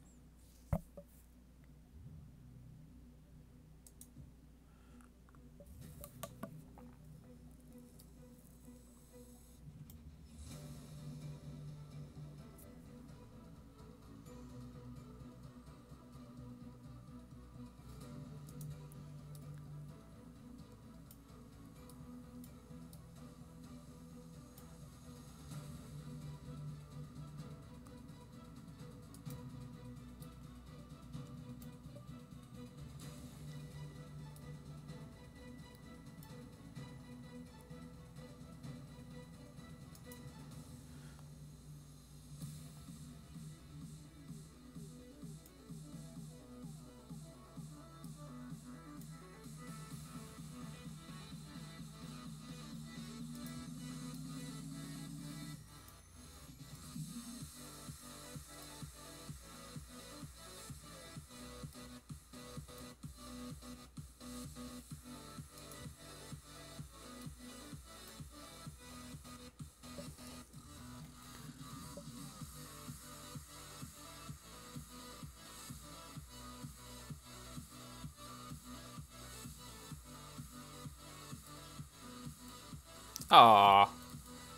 [SPEAKER 1] Aww. I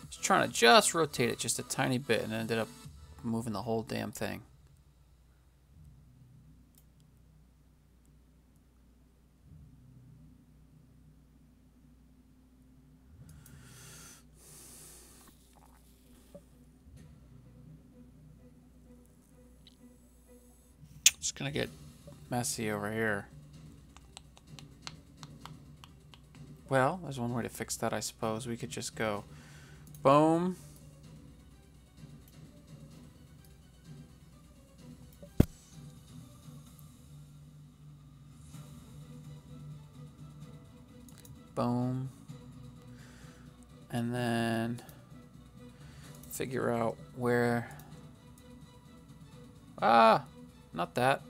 [SPEAKER 1] was trying to just rotate it just a tiny bit and ended up moving the whole damn thing. It's gonna get messy over here. Well, there's one way to fix that, I suppose. We could just go boom. Boom. And then figure out where... Ah! Not that.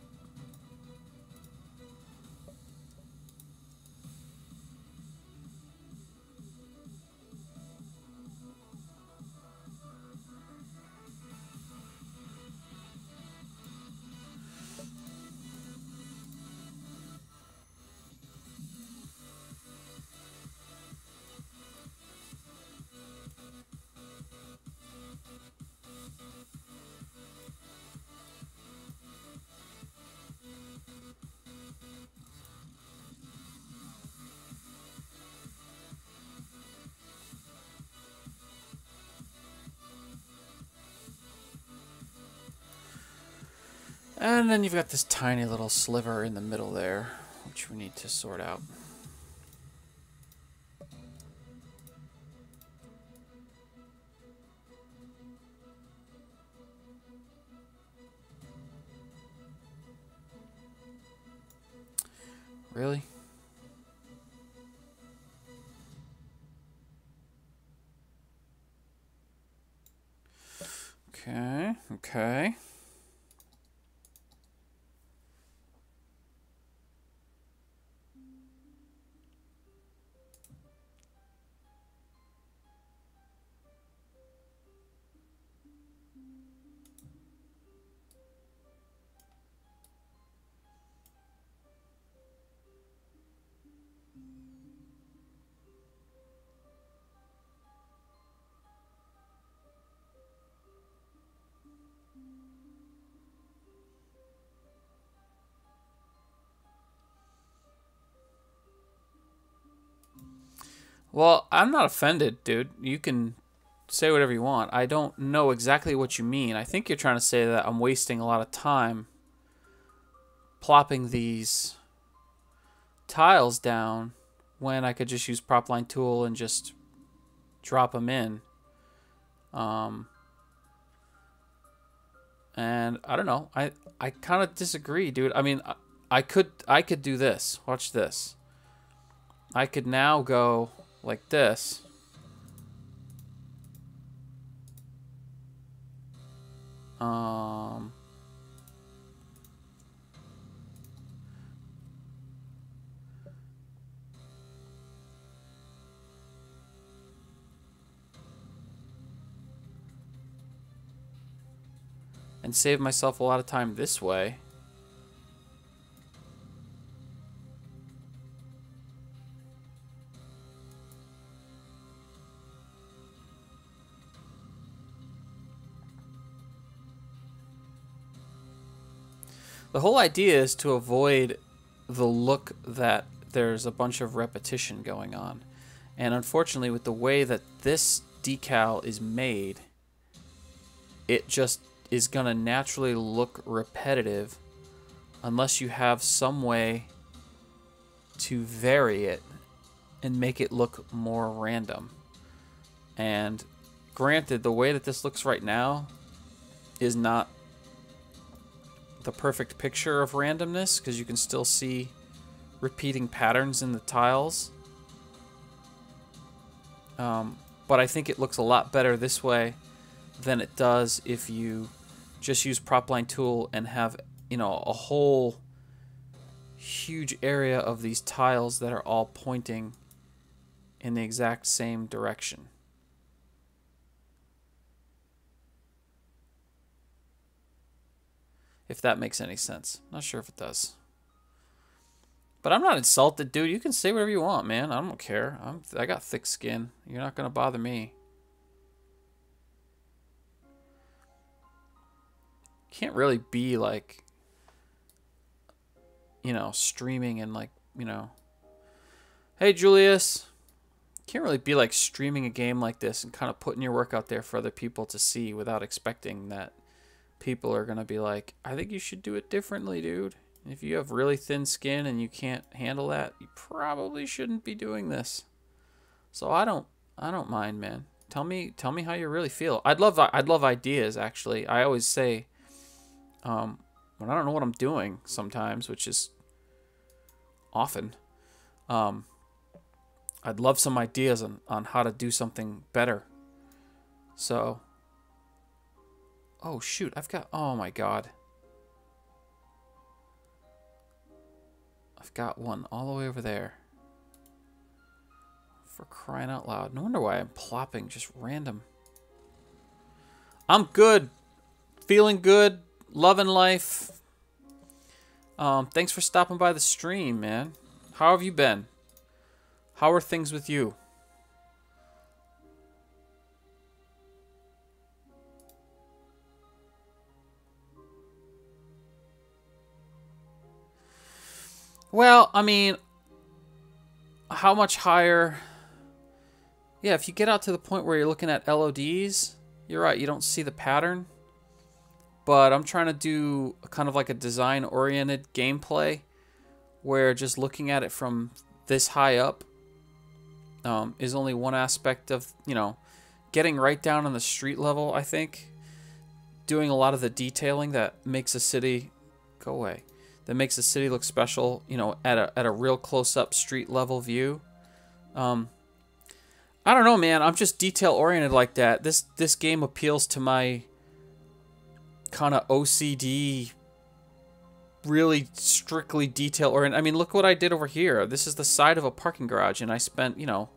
[SPEAKER 1] And then you've got this tiny little sliver in the middle there, which we need to sort out. Really? Okay, okay. Well, I'm not offended, dude. You can say whatever you want. I don't know exactly what you mean. I think you're trying to say that I'm wasting a lot of time plopping these tiles down when I could just use prop line tool and just drop them in. And I don't know. I kind of disagree, dude. I mean, I could do this. Watch this. I could now go like this. And save myself a lot of time this way. The whole idea is to avoid the look that there's a bunch of repetition going on. And unfortunately, with the way that this decal is made, it just is going to naturally look repetitive unless you have some way to vary it and make it look more random. And granted, the way that this looks right now is not the perfect picture of randomness, because you can still see repeating patterns in the tiles. But I think it looks a lot better this way than it does if you just use prop line tool and have, you know, a whole huge area of these tiles that are all pointing in the exact same direction. If that makes any sense. Not sure if it does. But I'm not insulted, dude. You can say whatever you want, man. I don't care. I got thick skin. You're not going to bother me. Can't really be like, you know, streaming and like, you know, hey Julius, can't really be like streaming a game like this and kind of putting your work out there for other people to see without expecting that people are going to be like, I think you should do it differently, dude. If you have really thin skin and you can't handle that, you probably shouldn't be doing this. So I don't mind, man. Tell me how you really feel. I'd love ideas, actually. I always say, when I don't know what I'm doing sometimes, which is often, I'd love some ideas on how to do something better. So, oh shoot, oh my god. I've got one all the way over there. For crying out loud. No wonder why I'm plopping just random. I'm good. Feeling good. Loving life. Thanks for stopping by the stream, man. How have you been? How are things with you? Well, I mean, how much higher? Yeah, if you get out to the point where you're looking at LODs, you're right, you don't see the pattern. But I'm trying to do kind of like a design-oriented gameplay where just looking at it from this high up is only one aspect of, you know, getting right down on the street level, I think. Doing a lot of the detailing that makes a city... Go away. That makes a city look special, you know, at a real close-up street level view. I don't know, man. I'm just detail-oriented like that. This game appeals to my kind of OCD, really strictly detail-oriented. I mean, look what I did over here. This is the side of a parking garage, and I spent, you know,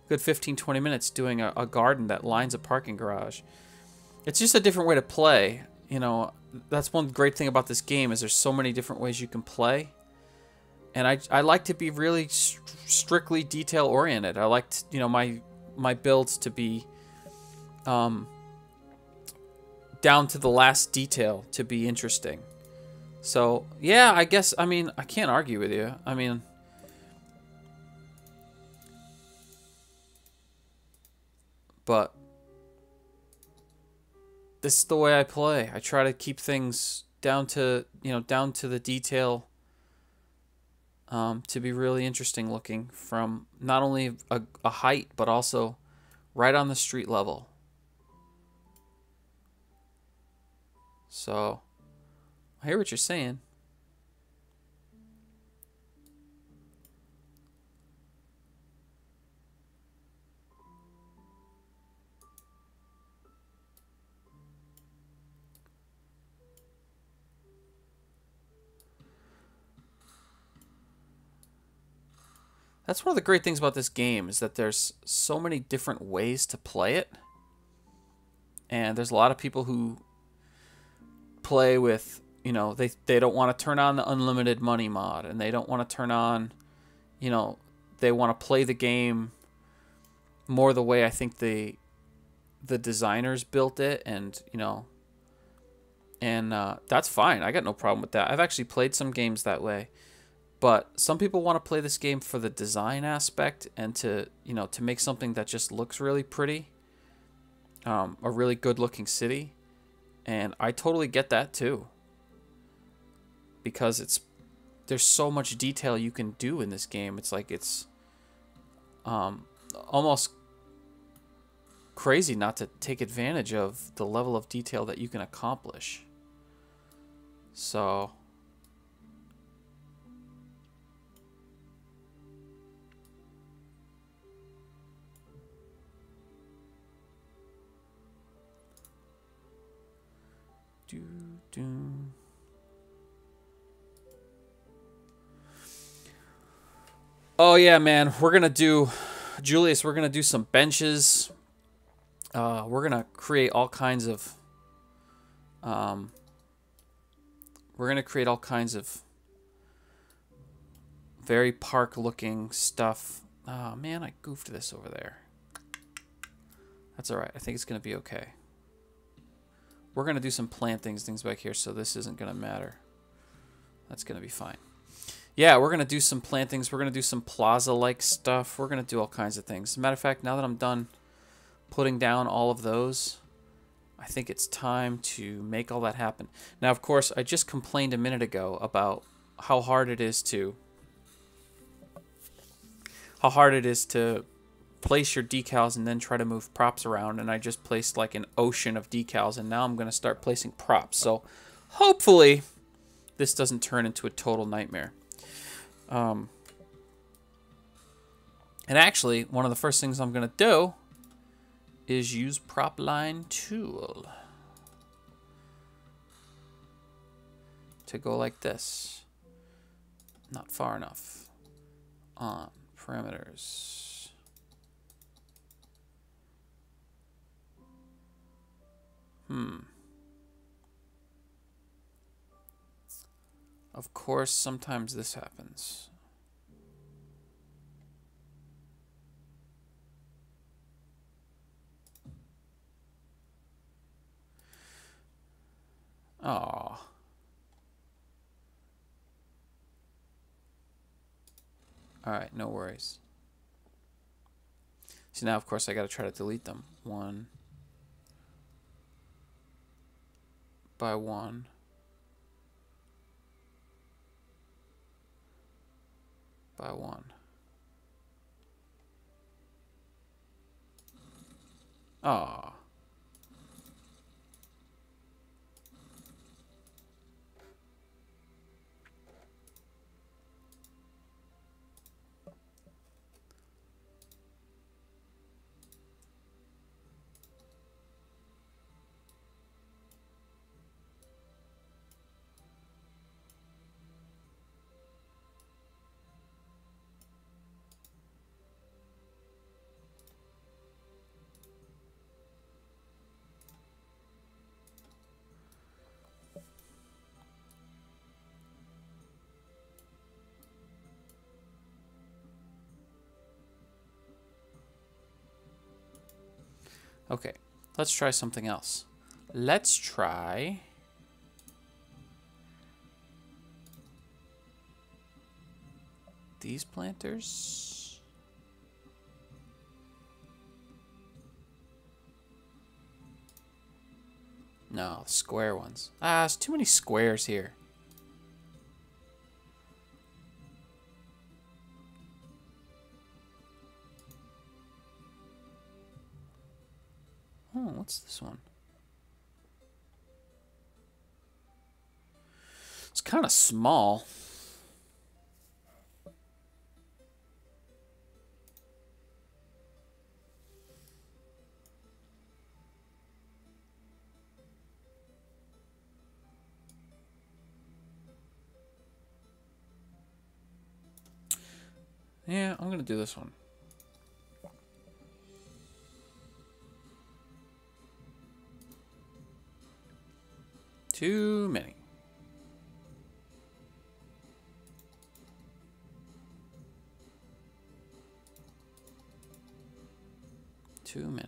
[SPEAKER 1] a good 15-20 minutes doing a garden that lines a parking garage. It's just a different way to play, you know. That's one great thing about this game is there's so many different ways you can play. And I like to be really strictly detail oriented. I like to, you know, my builds to be down to the last detail to be interesting. So, yeah, I guess, I mean, I can't argue with you. I mean, But this is the way I play. I try to keep things down to, down to the detail, to be really interesting looking from not only a height, but also right on the street level. So, I hear what you're saying. That's one of the great things about this game is that there's so many different ways to play it. And there's a lot of people who play with, they don't want to turn on the unlimited money mod, and they don't want to turn on, they want to play the game more the way I think the designers built it, and that's fine. I got no problem with that. I've actually played some games that way. But some people want to play this game for the design aspect and to make something that just looks really pretty, a really good looking city, and I totally get that too. Because there's so much detail you can do in this game. It's like it's almost crazy not to take advantage of the level of detail that you can accomplish. So. Oh yeah, man, we're gonna do, Julius, we're gonna do some benches. We're gonna create all kinds of very park looking stuff. Oh man, I goofed this over there. That's alright. I think it's gonna be okay. We're going to do some plantings, things back here, so this isn't going to matter. That's going to be fine. Yeah, we're going to do some plantings. We're going to do some plaza-like stuff. We're going to do all kinds of things. As a matter of fact, now that I'm done putting down all of those, I think it's time to make all that happen. Now, of course, I just complained a minute ago about how hard it is to place your decals and then try to move props around, and I just placed like an ocean of decals, and now I'm going to start placing props. So hopefully this doesn't turn into a total nightmare. And actually, one of the first things I'm going to do is use prop line tool to go like this. Not far enough. On parameters. Of course, sometimes this happens. Oh. Alright, no worries. See, now, of course, I gotta try to delete them. One by one. By one. Ah. Okay, let's try something else. Let's try these planters. No, square ones. Ah, there's too many squares here. Oh, what's this one? It's kind of small. Yeah, I'm gonna do this one. Too many. Too many.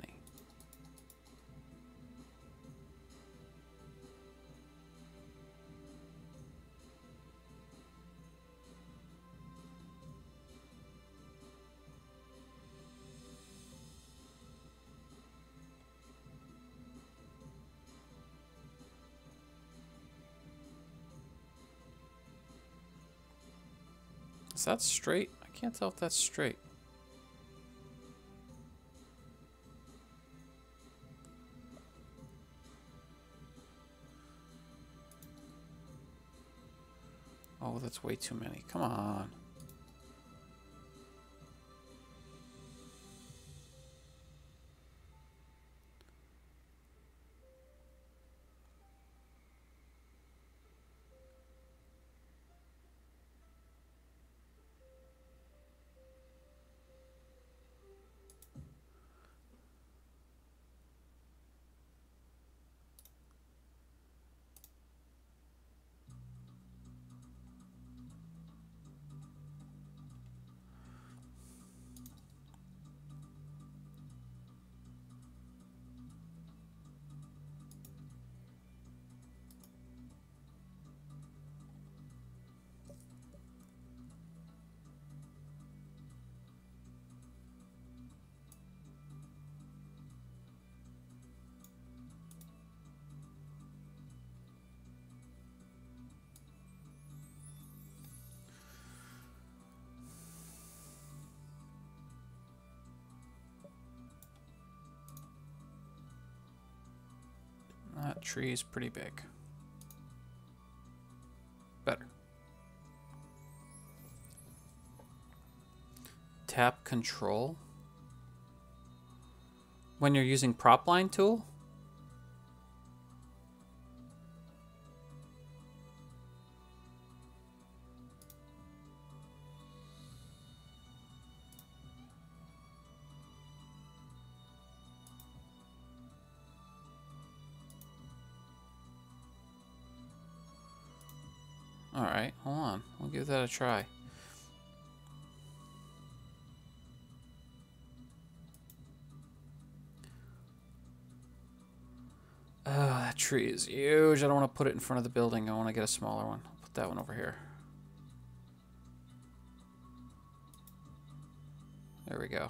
[SPEAKER 1] Is that straight? I can't tell if that's straight. Oh, that's way too many. Come on. That tree's pretty big. Better. Tap control. When you're using prop line tool? Alright, hold on. We'll give that a try. Oh, that tree is huge. I don't want to put it in front of the building. I want to get a smaller one. I'll put that one over here. There we go.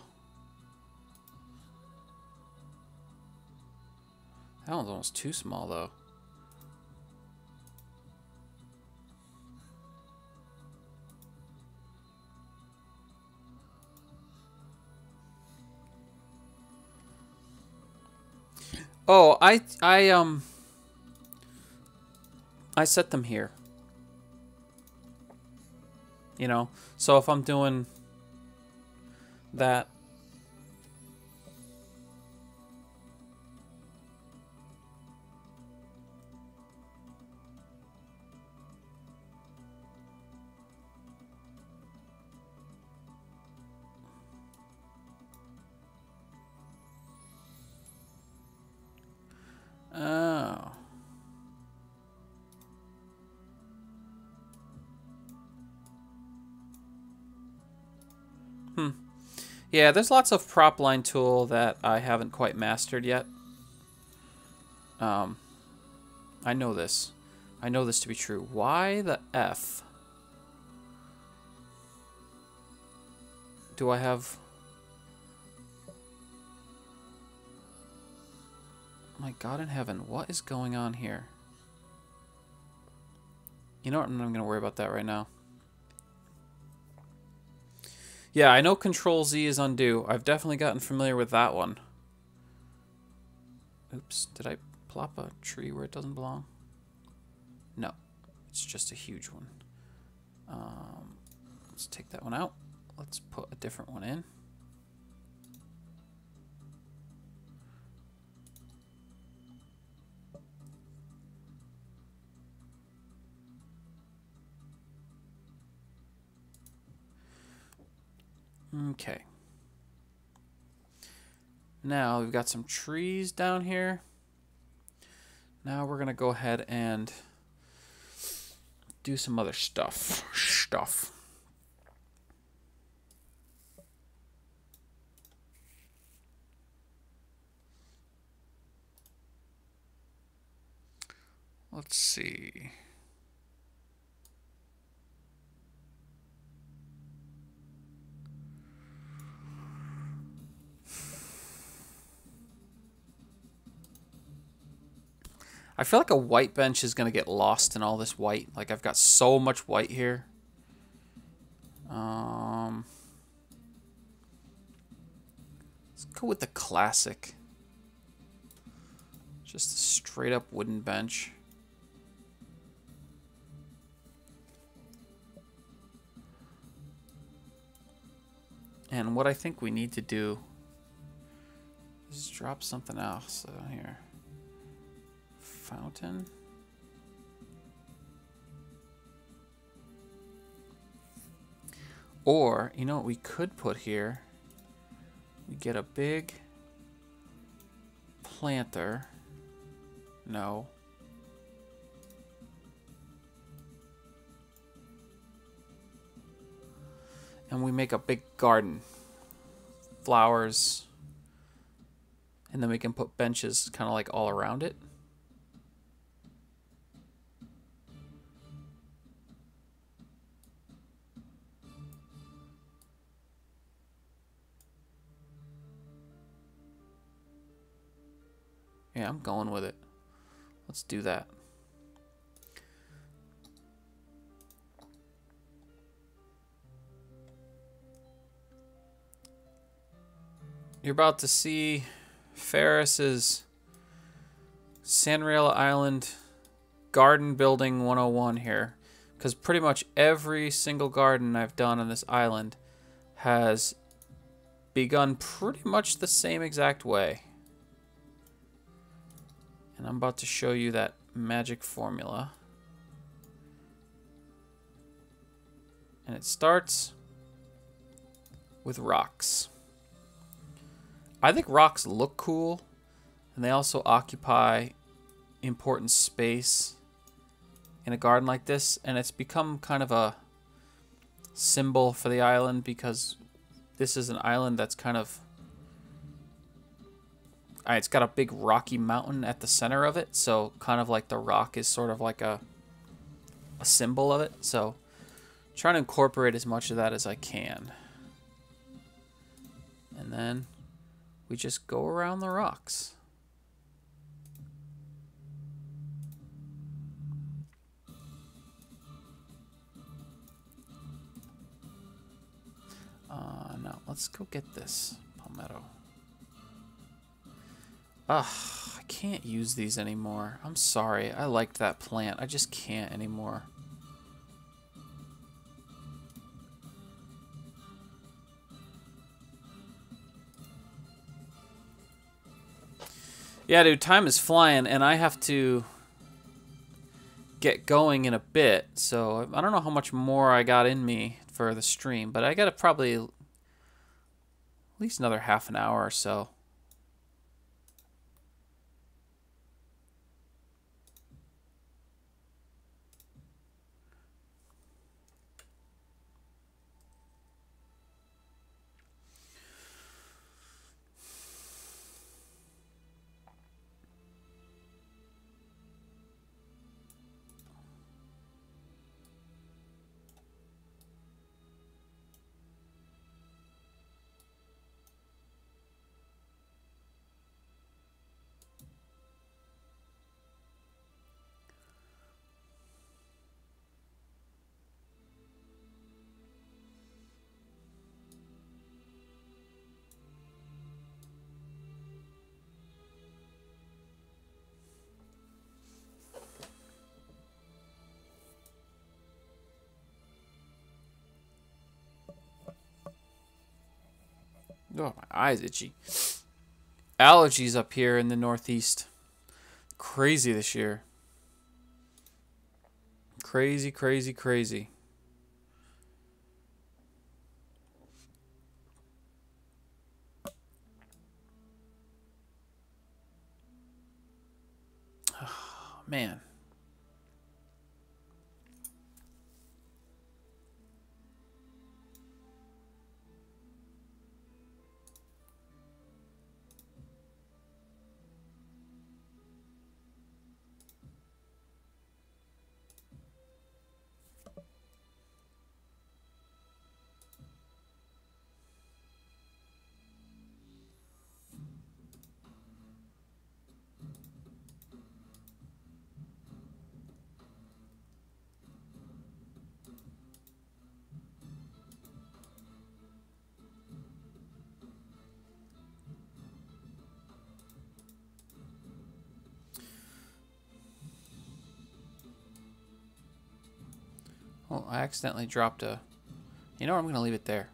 [SPEAKER 1] That one's almost too small, though. Oh, I set them here. You know, so if I'm doing that. Oh. Yeah, there's lots of prop line tool that I haven't quite mastered yet. I know this. I know this to be true. Why the F do I have... My God in heaven, what is going on here? You know what? I'm not going to worry about that right now. Yeah, I know Control Z is undo. I've definitely gotten familiar with that one. Oops, did I plop a tree where it doesn't belong? No, it's just a huge one. Let's take that one out. Let's put a different one in. Okay. Now we've got some trees down here. Now we're gonna go ahead and do some other stuff. Let's see. I feel like a white bench is going to get lost in all this white. Like, I've got so much white here. Let's go with the classic. Just a straight up wooden bench. And what I think we need to do is drop something else here. Fountain. Or, you know what we could put here? We get a big planter. No. And we make a big garden. Flowers. And then we can put benches kind of like all around it. Yeah, I'm going with it. Let's do that. You're about to see Ferris's Sanriella Island Garden Building 101 here. Because pretty much every single garden I've done on this island has begun pretty much the same exact way. And I'm about to show you that magic formula. And it starts with rocks. I think rocks look cool, and they also occupy important space in a garden like this, and it's become kind of a symbol for the island because this is an island that's kind of... It's got a big rocky mountain at the center of it, so kind of like the rock is sort of like a symbol of it. So trying to incorporate as much of that as I can. And then we just go around the rocks. Now let's go get this palmetto. Ugh, I can't use these anymore. I'm sorry. I liked that plant. I just can't anymore. Yeah, dude, time is flying, and I have to get going in a bit. So I don't know how much more I got in me for the stream, but I got to probably at least another half an hour or so. Oh, my eyes itchy. Allergies up here in the Northeast. Crazy this year. Crazy, crazy, crazy. Oh, man. Oh, I accidentally dropped a... You know what? I'm going to leave it there.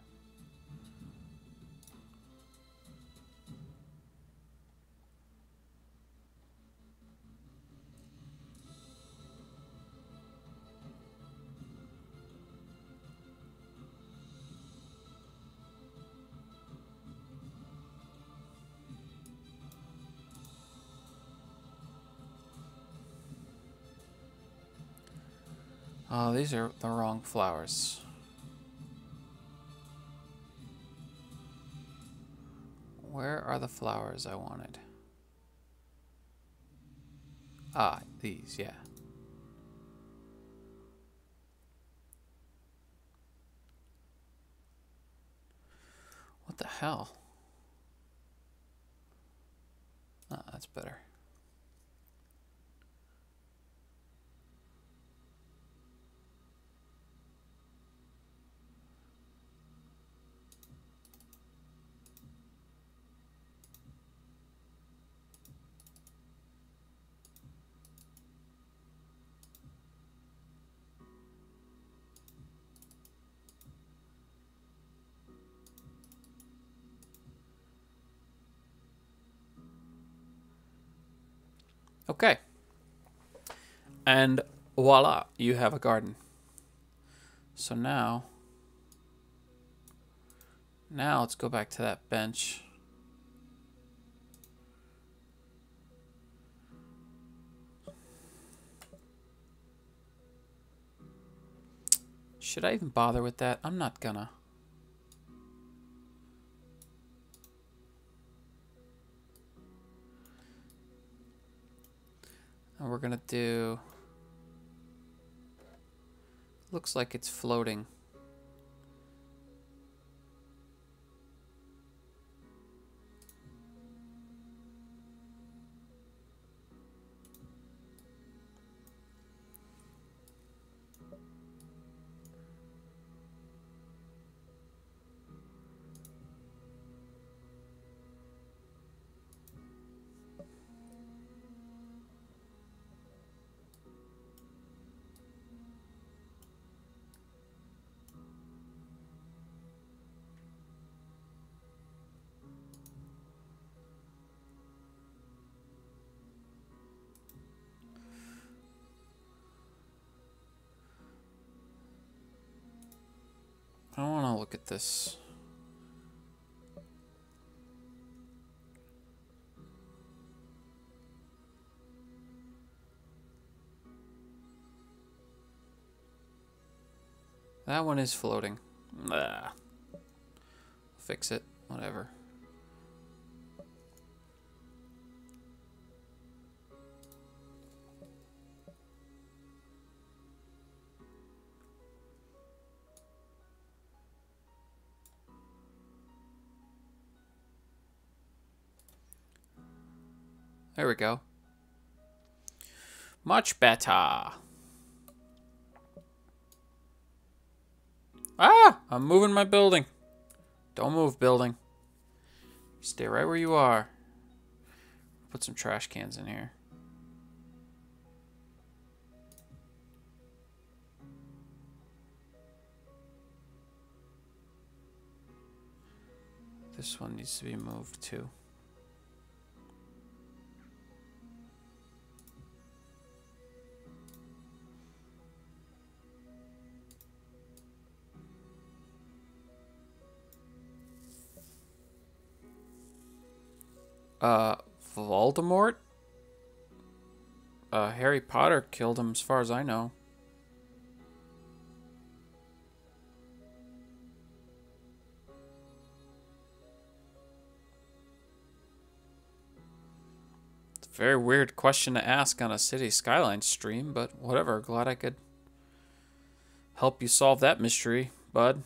[SPEAKER 1] Oh, these are the wrong flowers. Where are the flowers I wanted? Ah, these, yeah. What the hell? Ah, that's better. Okay. And voila, you have a garden. So now let's go back to that bench. Should I even bother with that? I'm not gonna. And we're gonna do... Looks like it's floating. I want to look at this. That one is floating. Ah. Fix it. Whatever. There we go. Much better. Ah! I'm moving my building. Don't move, building. Stay right where you are. Put some trash cans in here. This one needs to be moved too. Voldemort? Harry Potter killed him as far as I know. It's a very weird question to ask on a City Skyline stream, but whatever. Glad I could help you solve that mystery, bud.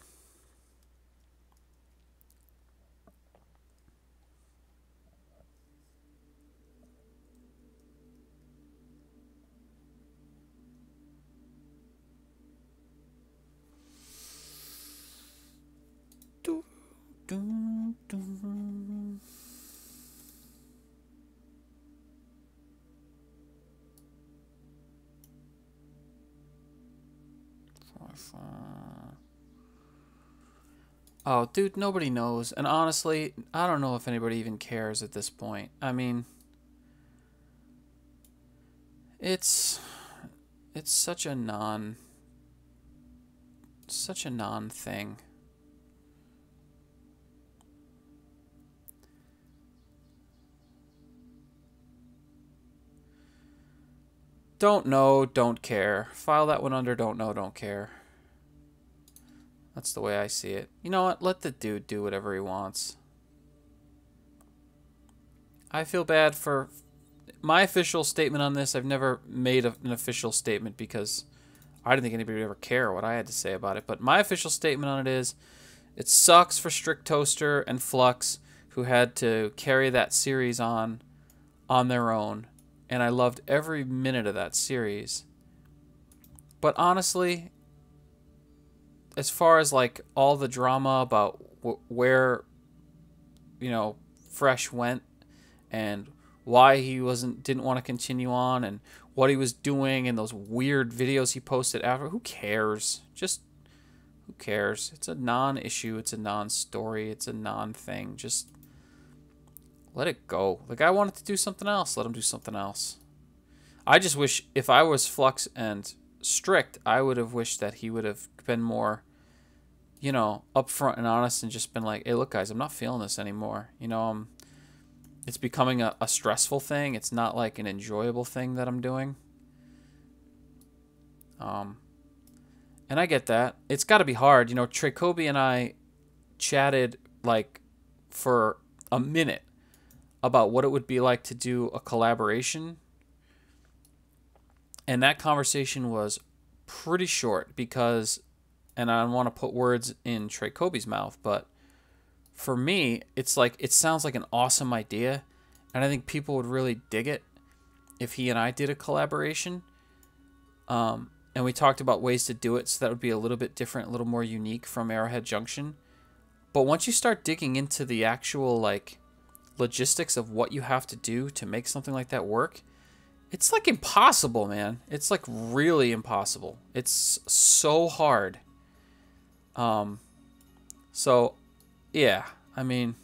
[SPEAKER 1] Oh, dude, nobody knows. And honestly, I don't know if anybody even cares at this point. I mean, it's such a non thing. Don't know, don't care. File that one under don't know, don't care. That's the way I see it. You know what? Let the dude do whatever he wants. I feel bad for my official statement on this. I've never made an official statement because I didn't think anybody would ever care what I had to say about it. But my official statement on it is, it sucks for Strict Toaster and Flux, who had to carry that series on their own. And I loved every minute of that series. But honestly, as far as like all the drama about where, you know, Fresh went and why he didn't want to continue on and what he was doing and those weird videos he posted after, who cares? Just who cares? It's a non-issue. It's a non-story. It's a non-thing. Just let it go. The guy wanted to do something else. Let him do something else. I just wish if I was Flux and Strict, I would have wished that he would have been more, you know, upfront and honest and just been like, hey, look, guys, I'm not feeling this anymore. You know, it's becoming a stressful thing. It's not like an enjoyable thing that I'm doing. And I get that. It's got to be hard. You know, Trey Kobe and I chatted like for a minute about what it would be like to do a collaboration. And that conversation was pretty short because, and I don't want to put words in Trey Kobe's mouth, but for me, it's like, it sounds like an awesome idea. And I think people would really dig it if he and I did a collaboration. And we talked about ways to do it so that would be a little bit different, a little more unique from Arrowhead Junction. But once you start digging into the actual, like, logistics of what you have to do to make something like that work, it's like impossible, man. It's like really impossible. It's so hard. So yeah, I mean,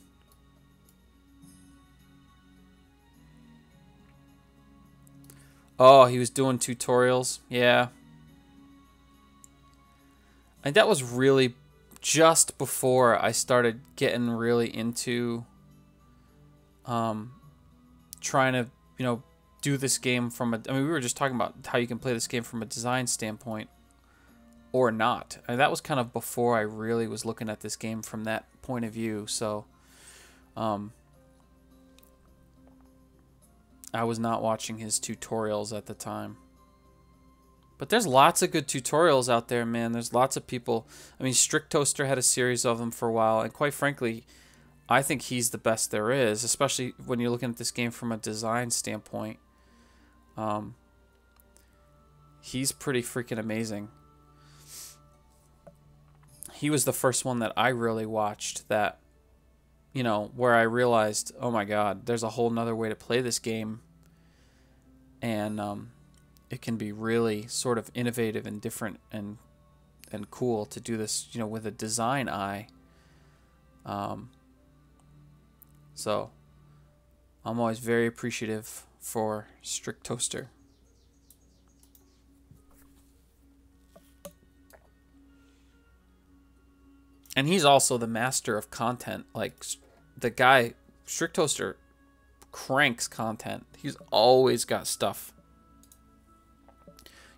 [SPEAKER 1] oh, he was doing tutorials. Yeah. And that was really just before I started getting really into trying to, you know, do this game from a, I mean, we were just talking about how you can play this game from a design standpoint or not. And that was kind of before I really was looking at this game from that point of view. So I was not watching his tutorials at the time. But there's lots of good tutorials out there, man. There's lots of people. I mean, Strict Toaster had a series of them for a while, and quite frankly, I think he's the best there is, especially when you're looking at this game from a design standpoint. He's pretty freaking amazing. He was the first one that I really watched that, you know, where I realized, oh my god, there's a whole nother way to play this game. And it can be really sort of innovative and different and cool to do this, you know, with a design eye. So I'm always very appreciative for Strict Toaster. And he's also the master of content. Like, the guy, Strict Toaster, cranks content. He's always got stuff.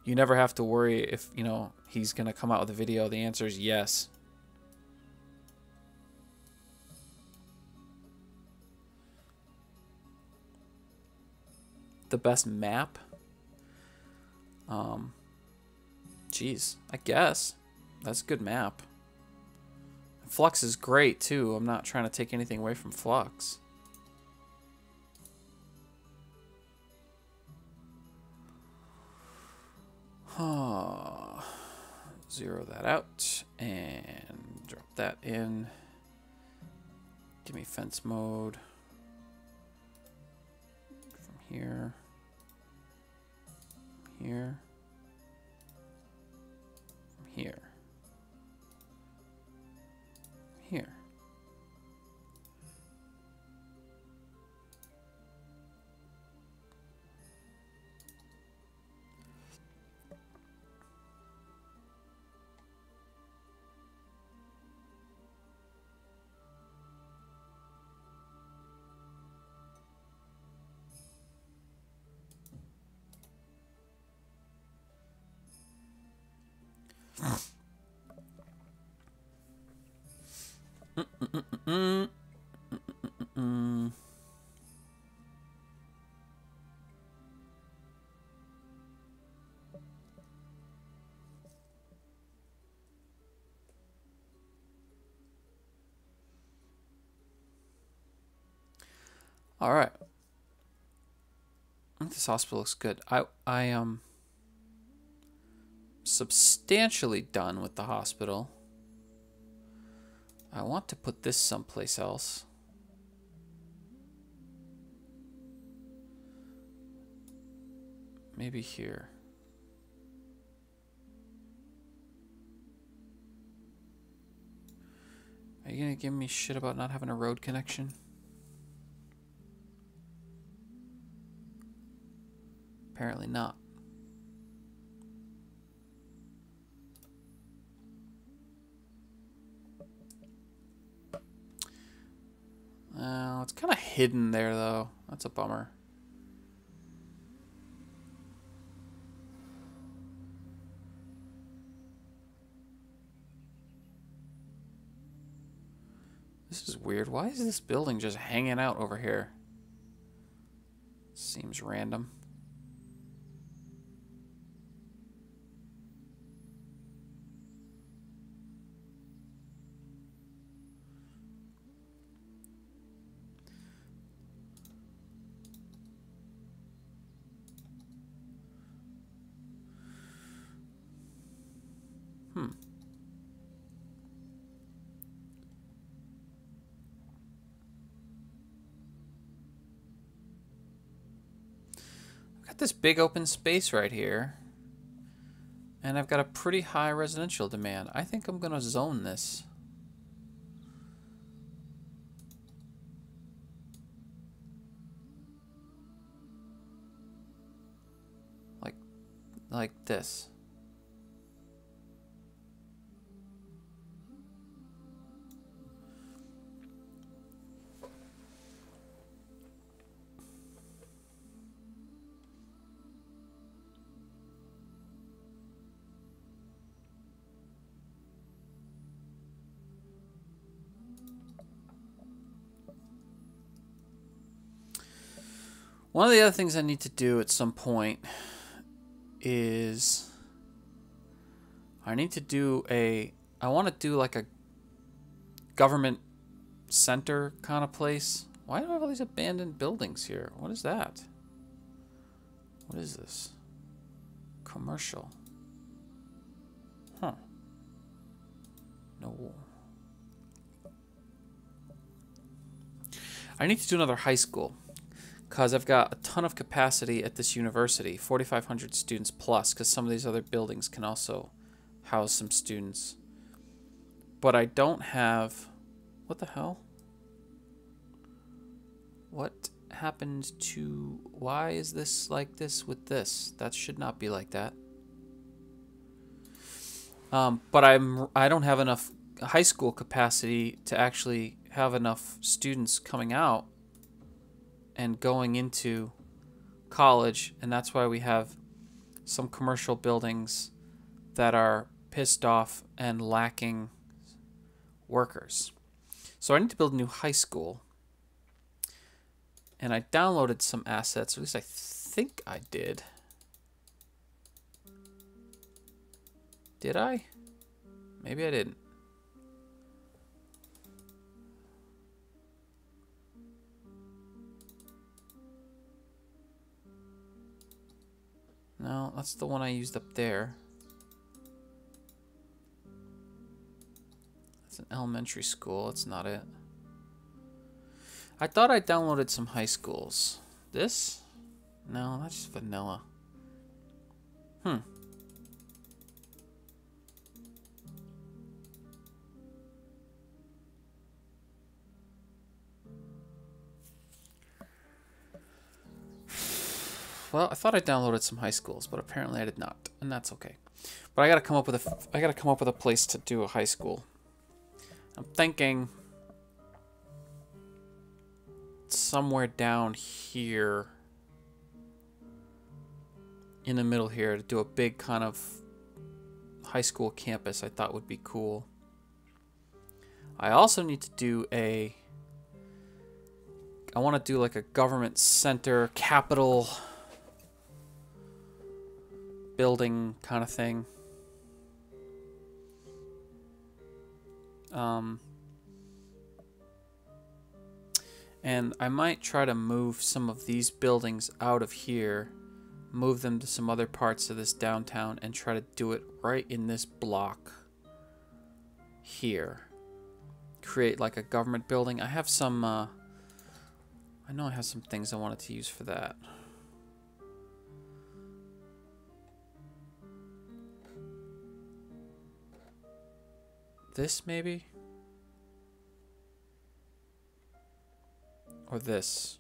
[SPEAKER 1] You never have to worry if, you know, he's going to come out with a video. The answer is yes. The best map? Geez, I guess. That's a good map. Flux is great, too. I'm not trying to take anything away from Flux. Zero that out and drop that in. Give me fence mode. From here. Here. From here. Here. All right. I think this hospital looks good. I am substantially done with the hospital. I want to put this someplace else. Maybe here. Are you gonna give me shit about not having a road connection? Apparently not. It's kind of hidden there, though. That's a bummer. This is weird. Why is this building just hanging out over here? Seems random. This big open space right here, and I've got a pretty high residential demand. I think I'm gonna zone this. Like this. One of the other things I need to do at some point is I need to do I want to do like a government center kind of place. Why do I have all these abandoned buildings here? What is that? What is this? Commercial. Huh. No. I need to do another high school, because I've got a ton of capacity at this university, 4,500 students plus, because some of these other buildings can also house some students. But I don't have... What the hell? What happened to... Why is this like this with this? That should not be like that. But I don't have enough high school capacity to actually have enough students coming out and going into college, and that's why we have some commercial buildings that are pissed off and lacking workers. So I need to build a new high school. And I downloaded some assets, at least I think I did. Did I? Maybe I didn't. No, that's the one I used up there. It's an elementary school. That's not it. I thought I downloaded some high schools. This? No, that's just vanilla. Well, I thought I downloaded some high schools, but apparently I did not, and that's okay. But I gotta come up with a place to do a high school. I'm thinking somewhere down here in the middle here to do a big kind of high school campus I thought would be cool. I also need to do I want to do like a government center, capital building kind of thing. And I might try to move some of these buildings out of here, move them to some other parts of this downtown, and try to do it right in this block here. Create like a government building. I have some, I know I have some things I wanted to use for that. This maybe? Or this?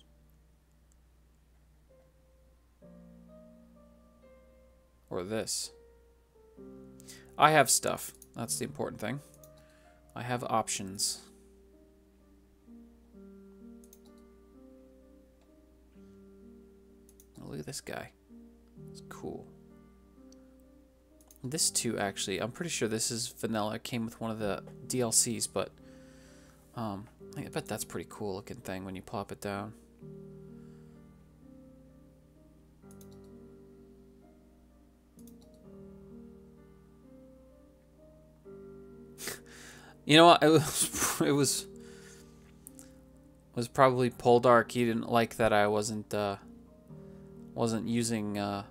[SPEAKER 1] Or this? I have stuff. That's the important thing. I have options. Oh, look at this guy. It's cool. This too, actually, I'm pretty sure this is vanilla. It came with one of the DLCs, but I bet that's a pretty cool looking thing when you plop it down. You know what? It was probably Poldark. He didn't like that I wasn't using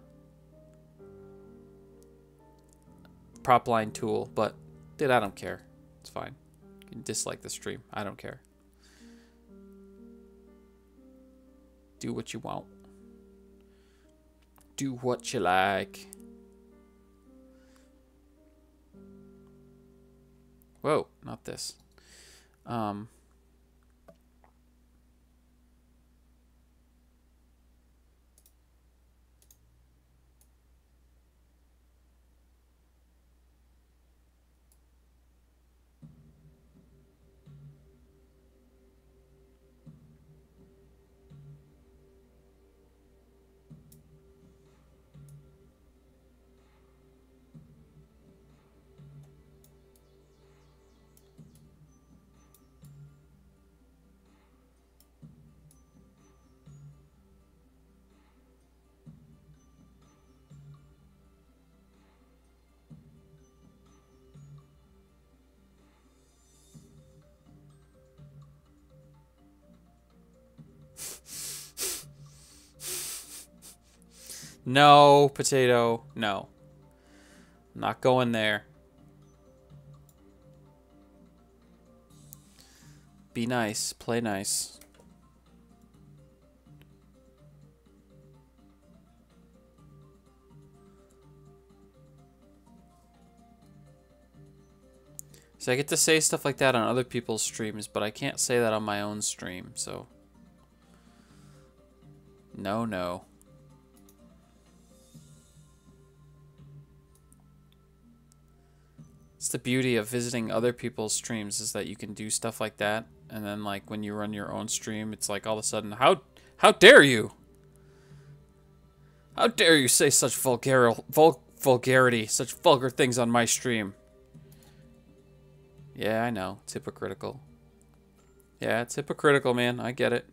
[SPEAKER 1] prop line tool, but dude, I don't care. It's fine. You can dislike the stream. I don't care. Do what you want. Do what you like. Whoa, not this. No, potato. No. I'm not going there. Be nice. Play nice. So I get to say stuff like that on other people's streams, but I can't say that on my own stream, so... No, no. It's the beauty of visiting other people's streams is that you can do stuff like that, and then like when you run your own stream, it's like all of a sudden, how dare you? How dare you say such vulgarity, such vulgar things on my stream? Yeah, I know. It's hypocritical. Yeah, it's hypocritical, man. I get it.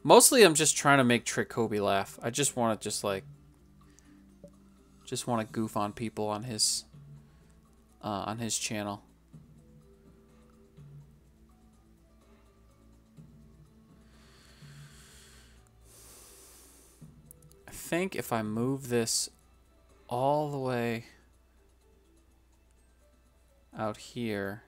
[SPEAKER 1] Mostly I'm just trying to make Trick Kobe laugh. I just want to just want to goof on people on his channel. I think if I move this all the way out here,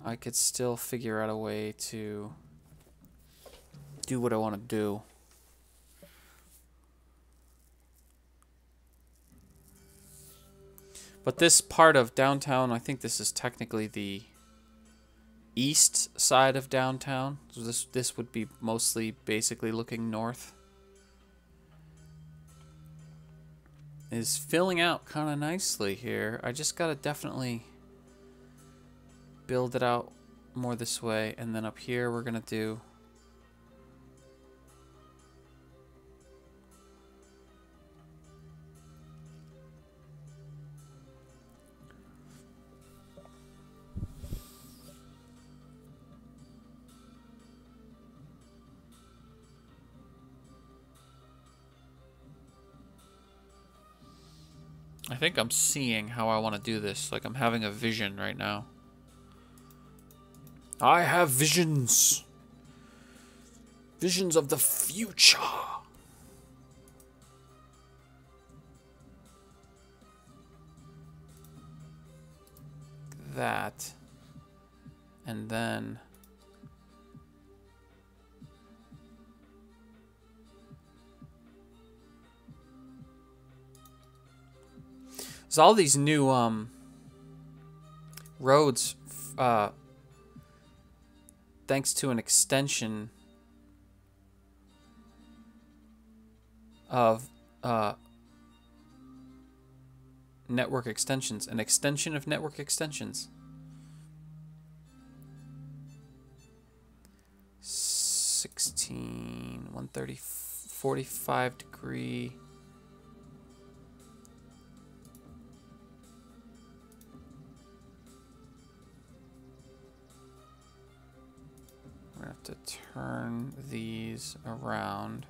[SPEAKER 1] I could still figure out a way to do what I want to do. But this part of downtown, I think this is technically the east side of downtown. So this would be mostly basically looking north. Is filling out kind of nicely here. I just gotta definitely build it out more this way, and then up here we're gonna do I think I'm seeing how I want to do this. Like I'm having a vision right now. I have visions. Visions of the future. That. And then there's all these new roads thanks to an extension of network extensions. An extension of network extensions. 16, 130, 45 degree. We're going to have to turn these around.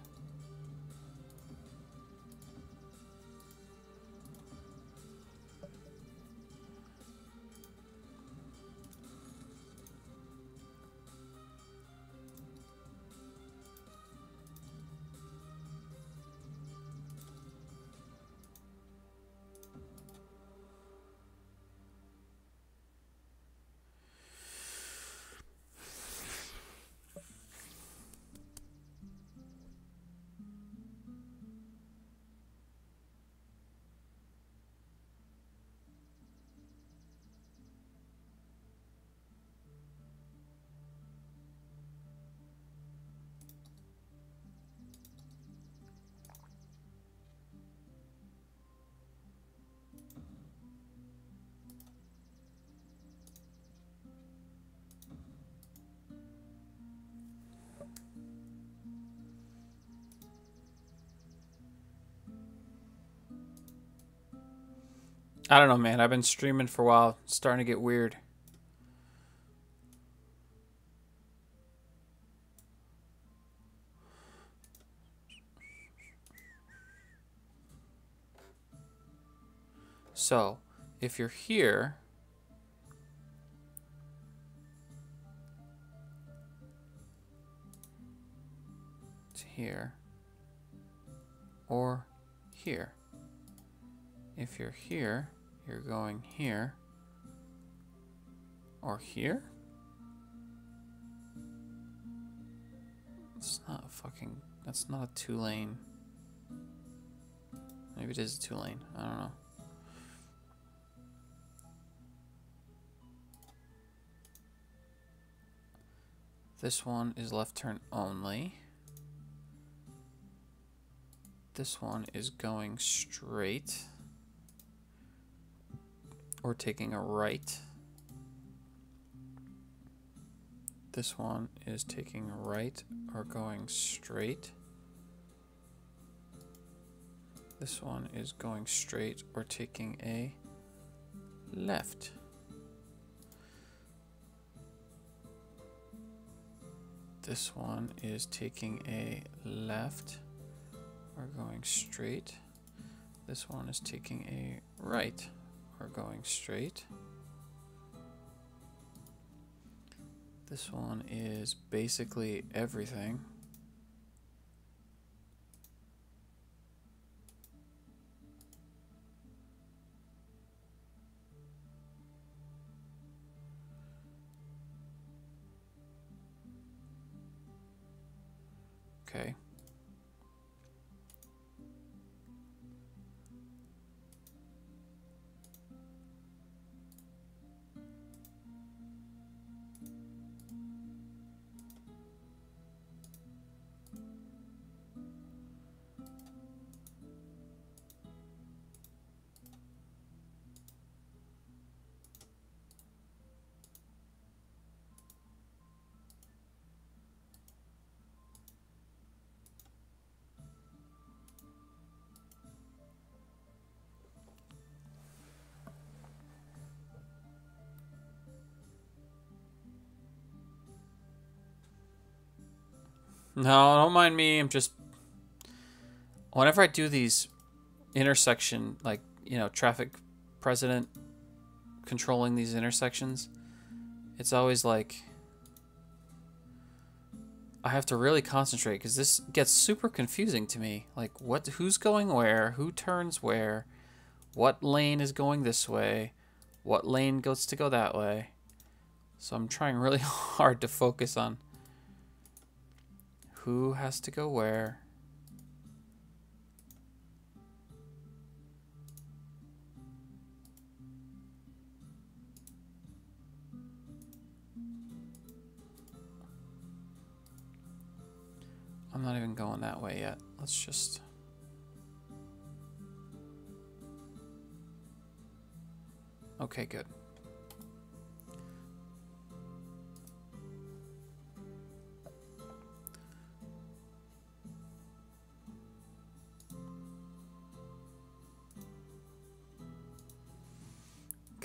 [SPEAKER 1] I don't know, man. I've been streaming for a while. It's starting to get weird. So, if you're here, to here, or here. If you're here, you're going here, or here? It's not fucking That's not a 2-lane. Maybe it is a 2-lane. I don't know. This one is left turn only. This one is going straight or taking a right. This one is taking a right or going straight. This one is going straight or taking a left. This one is taking a left or going straight. This one is taking a right or going straight. This one is basically everything. Okay. No, don't mind me. I'm just... Whenever I do these intersection, like, you know, traffic president controlling these intersections, it's always like... I have to really concentrate because this gets super confusing to me. Like, who's going where? Who turns where? What lane is going this way? What lane goes to go that way? So I'm trying really hard to focus on who has to go where. I'm not even going that way yet. Let's just... Okay, good.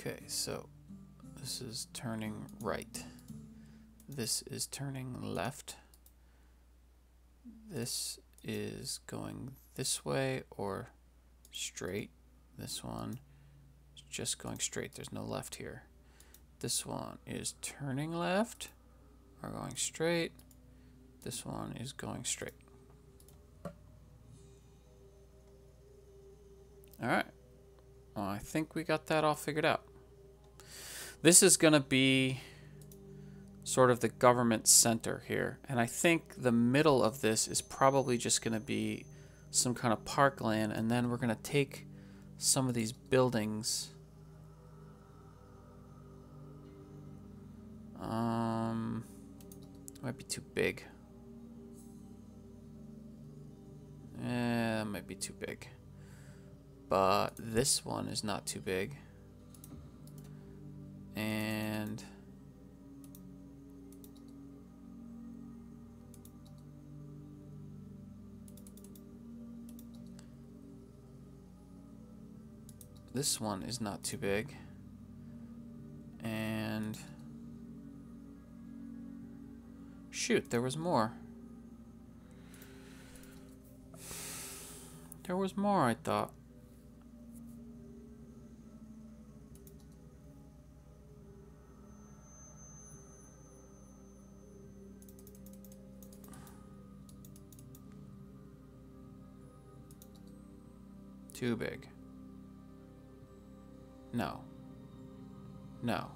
[SPEAKER 1] Okay, so this is turning right. This is turning left. This is going this way or straight. This one is just going straight. There's no left here. This one is turning left or going straight. This one is going straight. All right. Well, I think we got that all figured out. This is going to be sort of the government center here. And I think the middle of this is probably just going to be some kind of parkland. And then we're going to take some of these buildings. Might be too big. That might be too big. But this one is not too big. And this one is not too big. And shoot, there was more. There was more, I thought. Too big. No. No.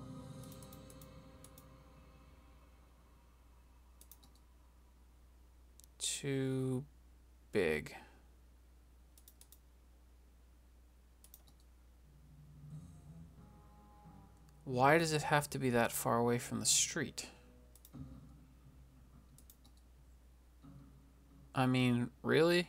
[SPEAKER 1] Too big. Why does it have to be that far away from the street? I mean, really?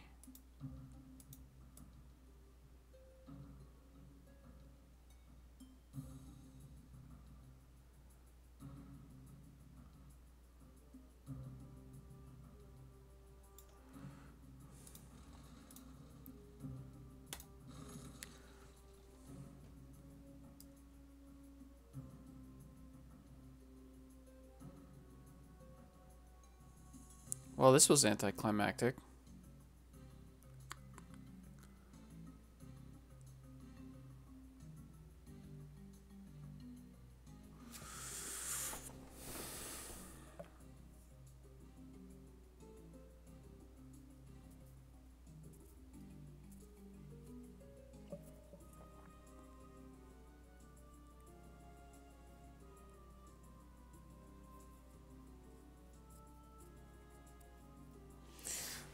[SPEAKER 1] Well, this was anticlimactic.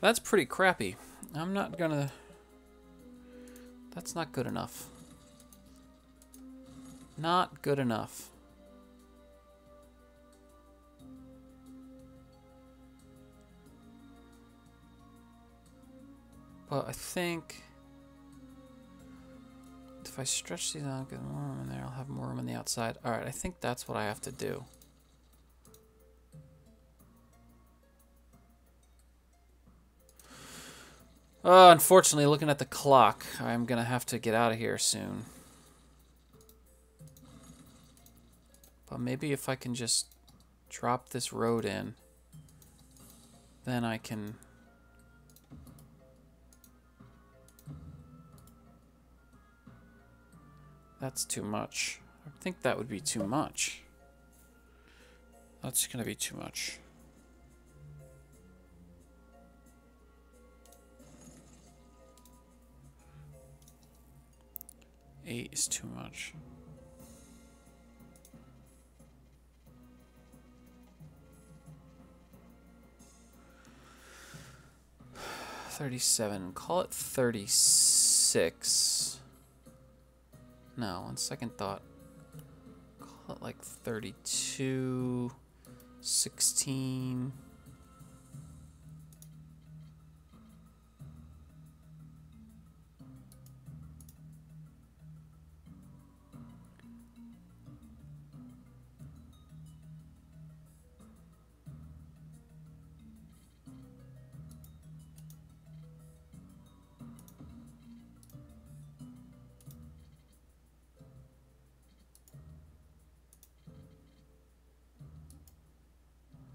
[SPEAKER 1] That's pretty crappy. I'm not gonna... That's not good enough. Not good enough. But I think... if I stretch these out, get more room in there, I'll have more room on the outside. Alright, I think that's what I have to do. Unfortunately, looking at the clock, I'm gonna have to get out of here soon. But maybe if I can just drop this road in, then I can... That's too much. I think that would be too much. That's gonna be too much. Eight is too much. $37. Call it 36. No, on second thought, call it like 32, 16.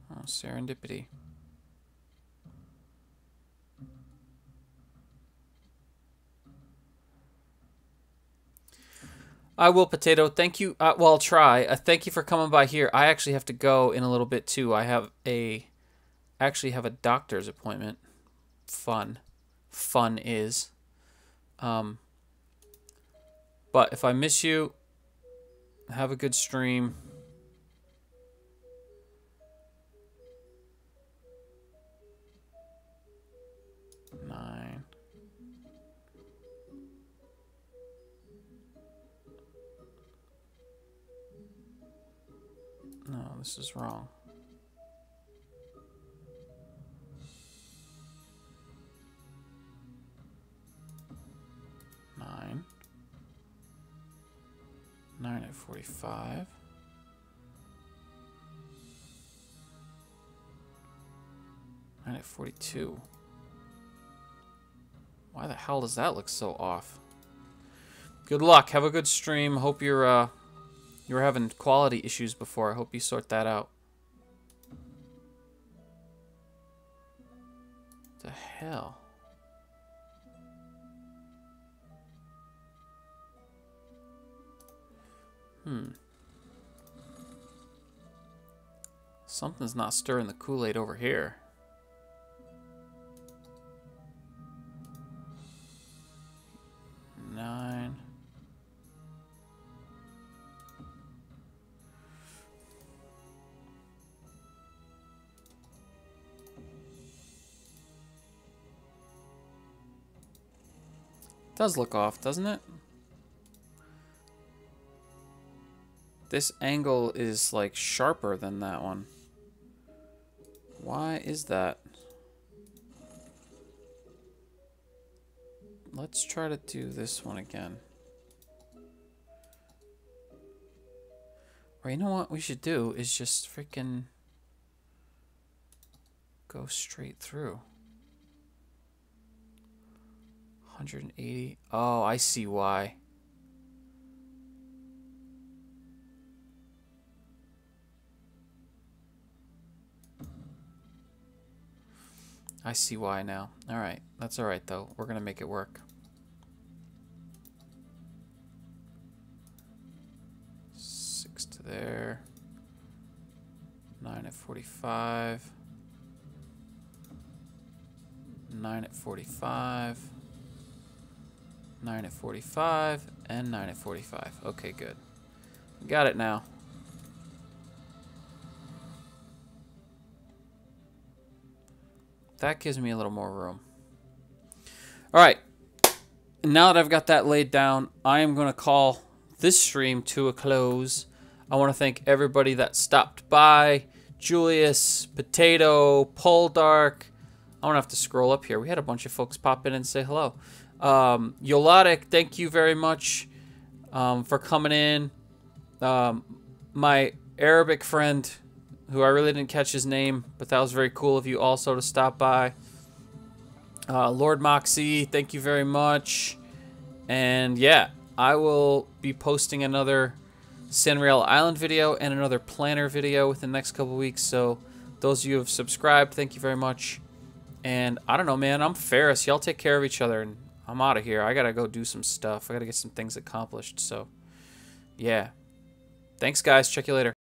[SPEAKER 1] Oh, serendipity. I will, Potato. Thank you. Well, I'll try. Thank you for coming by here. I actually have to go in a little bit too. Actually have a doctor's appointment. Fun is. But if I miss you, have a good stream. Nine. No, this is wrong. Nine. 9 at 45. 9 at 42. Why the hell does that look so off? Good luck. Have a good stream. Hope you were having quality issues before. I hope you sort that out. What the hell? Something's not stirring the Kool-Aid over here. Nine. Does look off, doesn't it? This angle is like sharper than that one. Why is that? Let's try to do this one again. Or you know what we should do is just freaking go straight through. 180. Oh, I see why. I see why now. Alright, that's alright though. We're gonna make it work. Six to there. 9 at 45. 9 at 45. 9 at 45. And 9 at 45. Okay, good. Got it now. That gives me a little more room. All right. Now that I've got that laid down, I am going to call this stream to a close. I want to thank everybody that stopped by. Julius, Potato, Poldark. I'm going to have to scroll up here. We had a bunch of folks pop in and say hello. Yolatic, thank you very much for coming in. My Arabic friend, who I really didn't catch his name, but that was very cool of you also to stop by. Lord Moxie, thank you very much. And yeah, I will be posting another Sanriella Island video and another planner video within the next couple weeks. So those of you who have subscribed, thank you very much. And I don't know, man, I'm Ferris. Y'all take care of each other, and I'm out of here. I gotta go do some stuff. I gotta get some things accomplished. So yeah, thanks guys. Check you later.